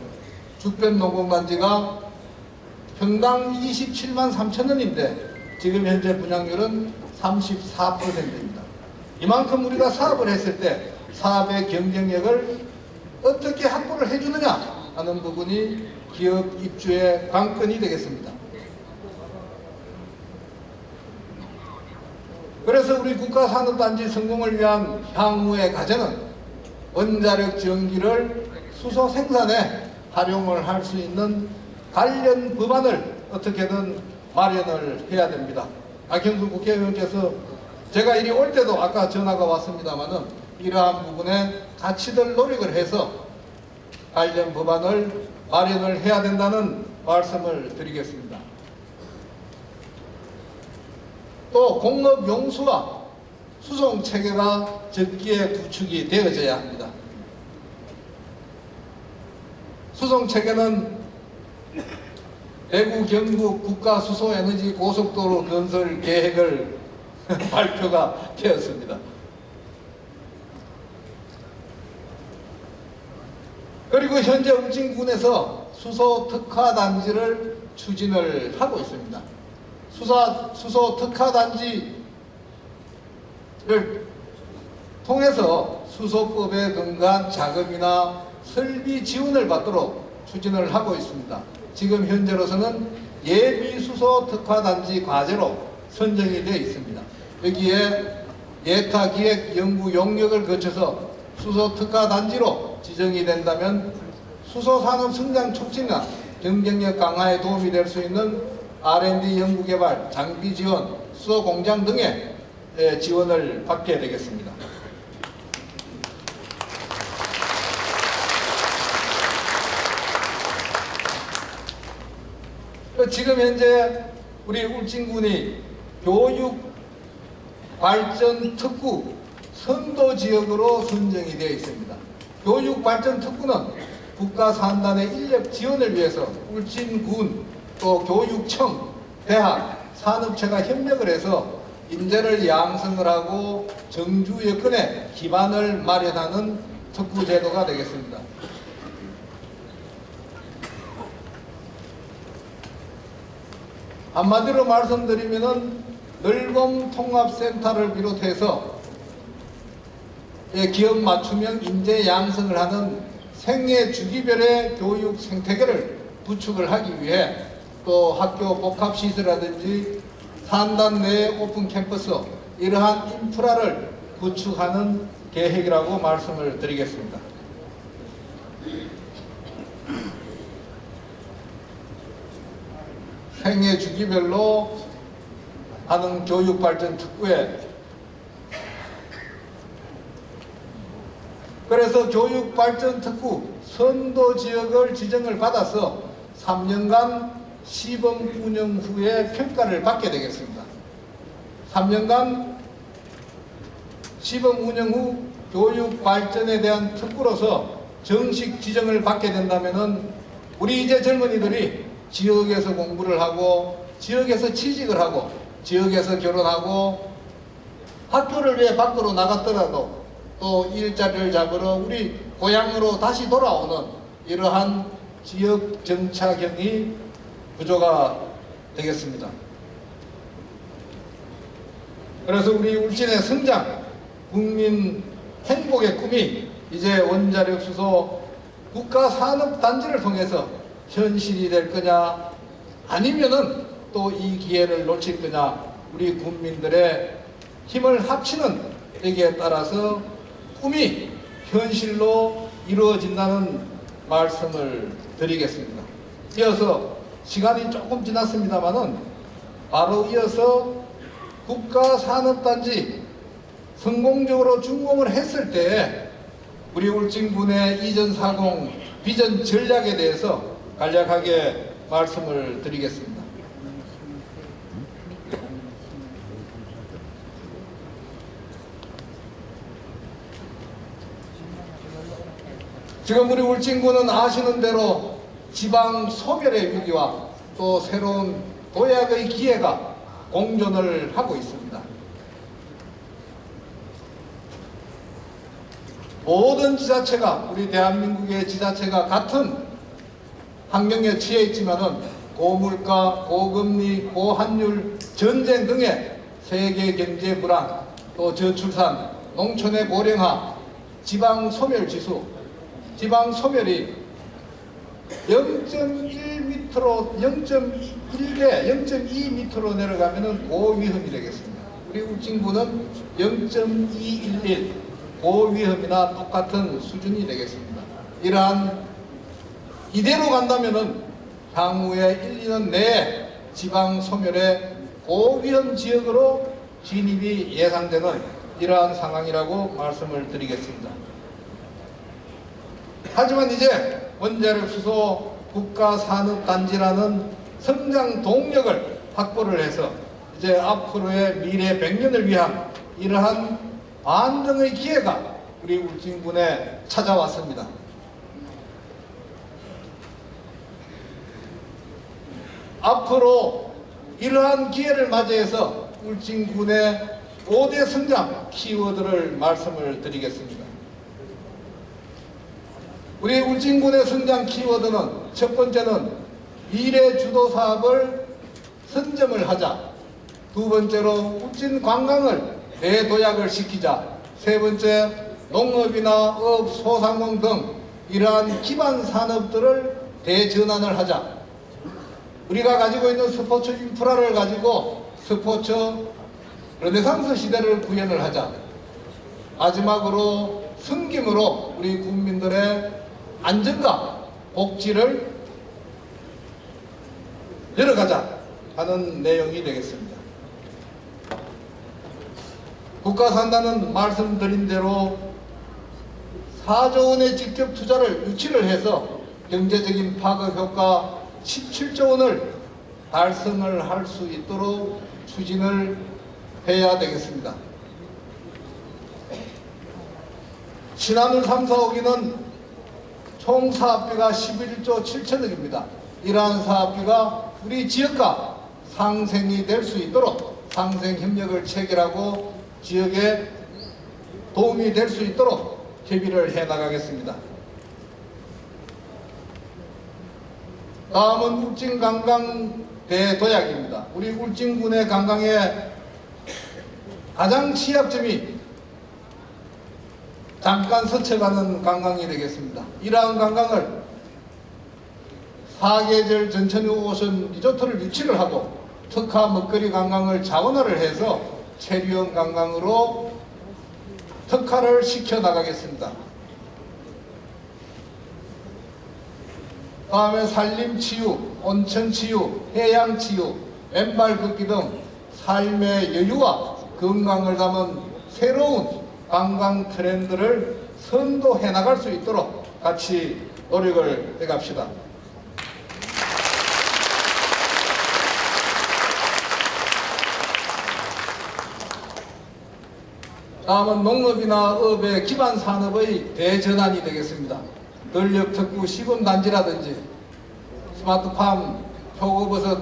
주변 농공단지가 평당 27만 3천 원인데 지금 현재 분양률은 34%입니다. 이만큼 우리가 사업을 했을 때 사업의 경쟁력을 어떻게 확보를 해주느냐 하는 부분이 기업 입주의 관건이 되겠습니다. 그래서 우리 국가산업단지 성공을 위한 향후의 과제는 원자력 전기를 수소 생산에 활용을 할 수 있는 관련 법안을 어떻게든 마련을 해야 됩니다. 박형수 국회의원께서 제가 이리 올 때도 아까 전화가 왔습니다만은 이러한 부분에 같이들 노력을 해서 관련 법안을 마련을 해야 된다는 말씀을 드리겠습니다. 또 공업 용수와 수송 체계가 적기에 구축이 되어져야 합니다. 수송 체계는 대구 경북 국가수소에너지 고속도로 건설 계획을 발표가 되었습니다. 그리고 현재 울진군에서 수소 특화 단지를 추진을 하고 있습니다. 수소 특화 단지 통해서 수소법에 근거한 자금이나 설비 지원을 받도록 추진을 하고 있습니다. 지금 현재로서는 예비 수소 특화단지 과제로 선정이 되어 있습니다. 여기에 예타 기획 연구 용역을 거쳐서 수소 특화단지로 지정이 된다면 수소 산업 성장 촉진이나 경쟁력 강화에 도움이 될 수 있는 R&D 연구개발, 장비 지원, 수소 공장 등의 지원을 받게 되겠습니다. 지금 현재 우리 울진군이 교육 발전 특구 선도 지역으로 선정이 되어 있습니다. 교육 발전 특구는 국가 산단의 인력 지원을 위해서 울진군 또 교육청, 대학, 산업체가 협력을 해서 인재를 양성을 하고 정주 여건에 기반을 마련하는 특구 제도가 되겠습니다. 한마디로 말씀드리면은 널검 통합센터를 비롯해서 기업 맞춤형 인재 양성을 하는 생애 주기별의 교육 생태계를 구축을 하기 위해 또 학교 복합시설이라든지 산단 내 오픈 캠퍼스 이러한 인프라를 구축하는 계획이라고 말씀을 드리겠습니다. 생애 주기별로 하는 교육발전 특구에 그래서 교육발전 특구 선도지역을 지정을 받아서 3년간 시범 운영 후에 평가를 받게 되겠습니다. 3년간 시범 운영 후 교육발전에 대한 특구로서 정식 지정을 받게 된다면은 우리 이제 젊은이들이 지역에서 공부를 하고 지역에서 취직을 하고 지역에서 결혼하고 학교를 위해 밖으로 나갔더라도 또 일자리를 잡으러 우리 고향으로 다시 돌아오는 이러한 지역 정착형이 구조가 되겠습니다. 그래서 우리 울진의 성장, 국민 행복의 꿈이 이제 원자력 수소 국가산업단지를 통해서 현실이 될 거냐 아니면은 또 이 기회를 놓칠 거냐 우리 국민들의 힘을 합치는 여기에 따라서 꿈이 현실로 이루어진다는 말씀을 드리겠습니다. 이어서 시간이 조금 지났습니다만은 바로 이어서 국가산업단지 성공적으로 준공을 했을 때 우리 울진군의 이전40 비전 전략에 대해서 간략하게 말씀을 드리겠습니다. 지금 우리 울진군은 아시는 대로 지방 소멸의 위기와 또 새로운 도약의 기회가 공존을 하고 있습니다. 모든 지자체가 우리 대한민국의 지자체가 같은 환경에 처해 있지만은 고물가, 고금리, 고환율, 전쟁 등의 세계 경제 불안, 또 저출산, 농촌의 고령화, 지방 소멸 지수, 지방 소멸이 0.1m로 0.1배, 0.2m로 내려가면은 고위험이 되겠습니다. 우리 울진군은 0.211 고위험이나 똑같은 수준이 되겠습니다. 이러한 이대로 간다면은 향후에 1, 2년 내에 지방 소멸의 고위험 지역으로 진입이 예상되는 이러한 상황이라고 말씀을 드리겠습니다. 하지만 이제 원자력 수소 국가산업단지라는 성장 동력을 확보를 해서 이제 앞으로의 미래 100년을 위한 이러한 반등의 기회가 우리 울진군에 찾아왔습니다. 앞으로 이러한 기회를 맞이해서 울진군의 5대 성장 키워드를 말씀을 드리겠습니다. 우리 울진군의 성장 키워드는 첫 번째는 미래 주도 사업을 선점을 하자. 두 번째로 울진 관광을 대도약을 시키자. 세 번째, 농업이나 업, 소상공 등 이러한 기반 산업들을 대전환을 하자. 우리가 가지고 있는 스포츠 인프라를 가지고 스포츠 르네상스 시대를 구현을 하자. 마지막으로 승김으로 우리 국민들의 안전과 복지를 열어가자 하는 내용이 되겠습니다. 국가산단은 말씀드린 대로 4조 원의 직접 투자를 유치를 해서 경제적인 파급 효과 17조 원을 달성을 할 수 있도록 추진을 해야 되겠습니다. 신한울 3, 4호기는 총 사업비가 11조 7천억입니다. 이러한 사업비가 우리 지역과 상생이 될 수 있도록 상생협력을 체결하고 지역에 도움이 될 수 있도록 협의를 해나가겠습니다. 다음은 울진관광 대도약입니다. 우리 울진군의 관광의 가장 취약점이 잠깐 스쳐가는 관광이 되겠습니다. 이러한 관광을 사계절 전천후 오션 리조트를 유치를 하고 특화 먹거리 관광을 자원화를 해서 체류형 관광으로 특화를 시켜 나가겠습니다. 다음에 산림치유, 온천치유, 해양치유, 맨발 걷기 등 삶의 여유와 건강을 담은 새로운 관광 트렌드를 선도해 나갈 수 있도록 같이 노력을 해갑시다. 다음은 농업이나 업의 기반 산업의 대전환이 되겠습니다. 전력특구 시범단지라든지 스마트팜, 표고버섯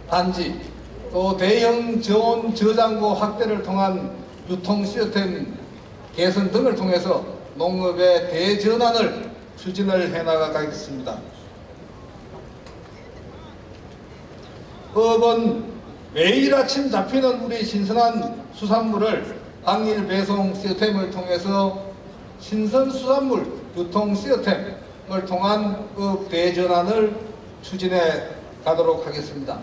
단지, 또 대형 저온 저장고 확대를 통한 유통 시스템 개선 등을 통해서 농업의 대전환을 추진을 해나가겠습니다. 업은 매일 아침 잡히는 우리 신선한 수산물을 당일 배송 시스템을 통해서 신선수산물 유통 시스템을 통한 업 대전환을 추진해 가도록 하겠습니다.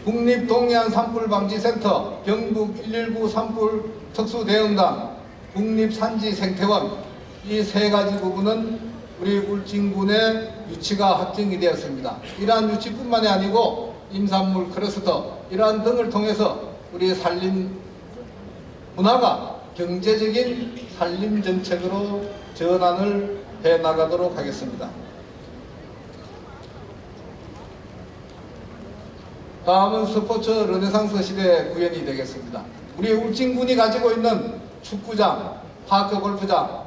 국립동해안 산불방지센터, 경북 119 산불 특수대응단, 국립산지생태원 이 세 가지 부분은 우리 울진군의 유치가 확정이 되었습니다. 이러한 유치뿐만이 아니고 임산물 클러스터 이러한 등을 통해서 우리 산림 문화가 경제적인 산림 정책으로 전환을 해 나가도록 하겠습니다. 다음은 스포츠 르네상스 시대 구현이 되겠습니다. 우리 울진군이 가지고 있는 축구장, 파크 골프장,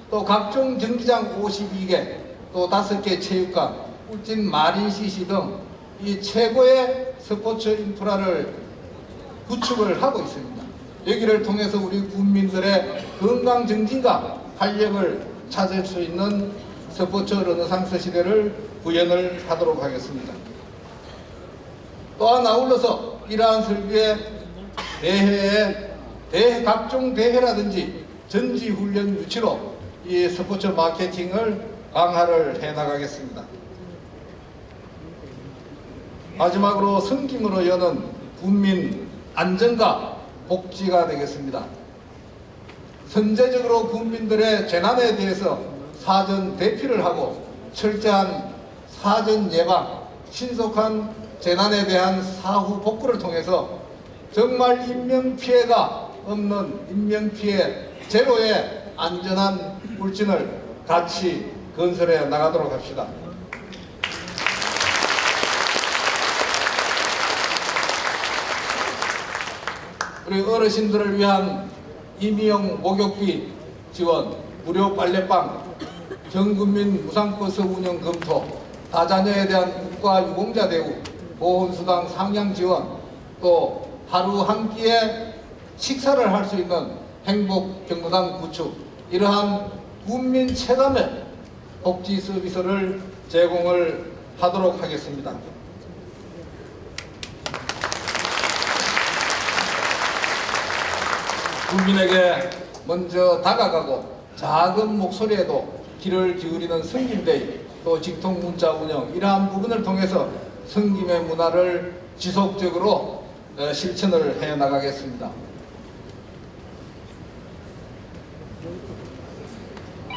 또 각종 경기장 52개, 또 5개 체육관, 울진 마린 CC 등 이 최고의 스포츠 인프라를 구축을 하고 있습니다. 여기를 통해서 우리 국민들의 건강 증진과 활력을 찾을 수 있는 스포츠 르네상스 시대를 구현을 하도록 하겠습니다. 또한 아울러서 이러한 설비의 각종 대회라든지 전지훈련 유치로 이 스포츠 마케팅을 강화를 해나가겠습니다. 마지막으로 승김으로 여는 국민 안전과 복지가 되겠습니다. 선제적으로 국민들의 재난에 대해서 사전 대피를 하고 철저한 사전 예방, 신속한 재난에 대한 사후 복구를 통해서 정말 인명피해가 없는 인명피해 제로의 안전한 울진을 같이 건설해 나가도록 합시다. 우리 어르신들을 위한 임의용 목욕비 지원, 무료 빨래방, 전국민 무상버스 운영 검토, 다자녀에 대한 국가 유공자 대우, 보험수당 상향 지원, 또 하루 한 끼에 식사를 할 수 있는 행복 경로당 구축, 이러한 국민 체감의 복지 서비스를 제공을 하도록 하겠습니다. 국민에게 먼저 다가가고 작은 목소리에도 귀를 기울이는 성김대회, 또 직통 문자 운영, 이러한 부분을 통해서 성김의 문화를 지속적으로 실천을 해 나가겠습니다.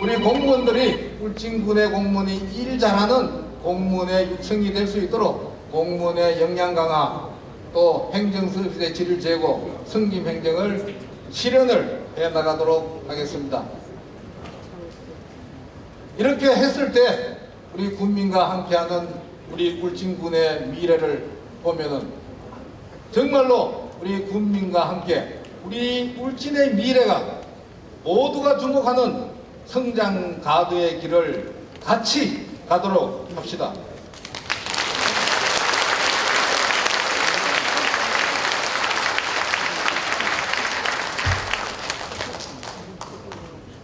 우리 공무원들이 울진군의 공무원이 일 잘하는 공무원의 육성이 될 수 있도록 공무원의 역량 강화, 또 행정서비스의 질을 제고, 성김 행정을 실현을 해 나가도록 하겠습니다. 이렇게 했을 때 우리 국민과 함께하는 우리 울진군의 미래를 보면은 정말로 우리 국민과 함께 우리 울진의 미래가 모두가 주목하는 성장 가도의 길을 같이 가도록 합시다.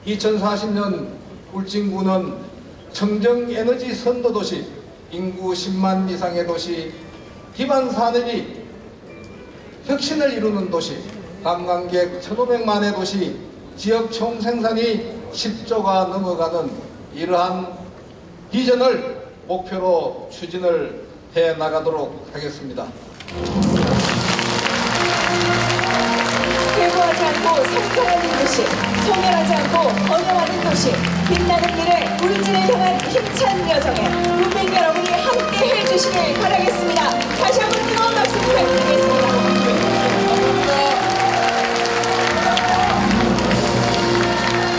(2040년) 울진군은 청정에너지 선도도시, 인구 10만 이상의 도시, 기반 산업이 혁신을 이루는 도시, 관광객 1,500만의 도시, 지역 총생산이 10조가 넘어가는 이러한 비전을 목표로 추진을 해 나가도록 하겠습니다.
퇴보하지 않고 성장하는 도시, 소멸하지 않고 번영하는 도시, 빛나는 미래 울진을 향한 힘찬 여정에 국민 여러분이 함께 해주시길 바라겠습니다. 다시 한번 뜨거운 박수 부탁드리겠습니다.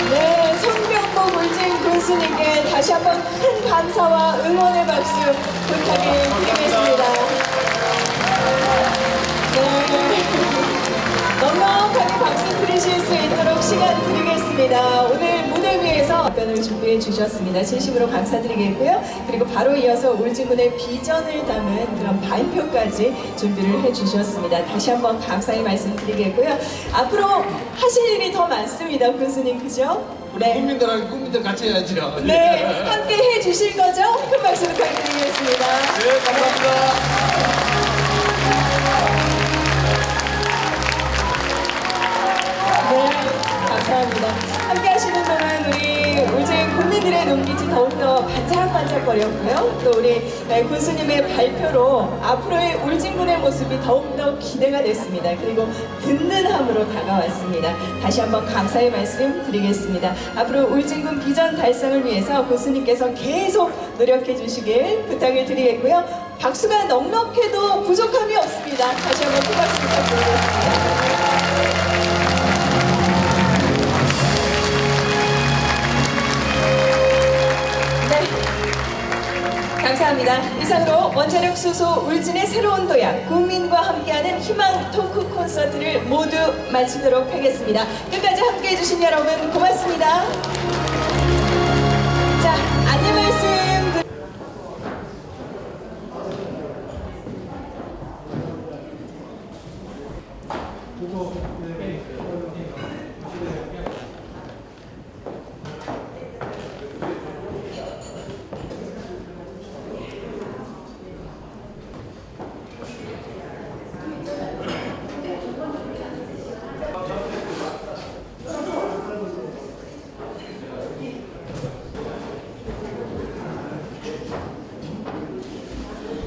네, 손병복 울진 군수님께 다시 한번 큰 감사와 응원의 박수 부탁드리겠습니다. 넉넉하게 박수 드리실 수 있도록 시간 드리겠습니다. 오늘 무대 위에서 답변을 준비해 주셨습니다. 진심으로 감사드리겠고요. 그리고 바로 이어서 울진군의 비전을 담은 그런 발표까지 준비를 해 주셨습니다. 다시 한번 감사의 말씀 드리겠고요. 앞으로 하실 일이 더 많습니다. 군수님, 그죠?
우리 국민들하고 국민들 같이 해야죠.
네, 함께 해 주실 거죠? 큰 박수 부탁드리겠습니다.
네, 감사합니다.
감사합니다. 함께 하시는 동안 우리 울진 국민들의 눈빛이 더욱더 반짝반짝거렸고요. 또 우리 군수님의 발표로 앞으로의 울진군의 모습이 더욱더 기대가 됐습니다. 그리고 듣는 함으로 다가왔습니다. 다시 한번 감사의 말씀 드리겠습니다. 앞으로 울진군 비전 달성을 위해서 군수님께서 계속 노력해 주시길 부탁을 드리겠고요. 박수가 넉넉해도 부족함이 없습니다. 다시 한번 큰 박수 부탁드리겠습니다. 감사합니다. 이상으로 원자력 수소 울진의 새로운 도약, 국민과 함께하는 희망 토크 콘서트를 모두 마치도록 하겠습니다. 끝까지 함께해 주신 여러분 고맙습니다. 자, 안내 말씀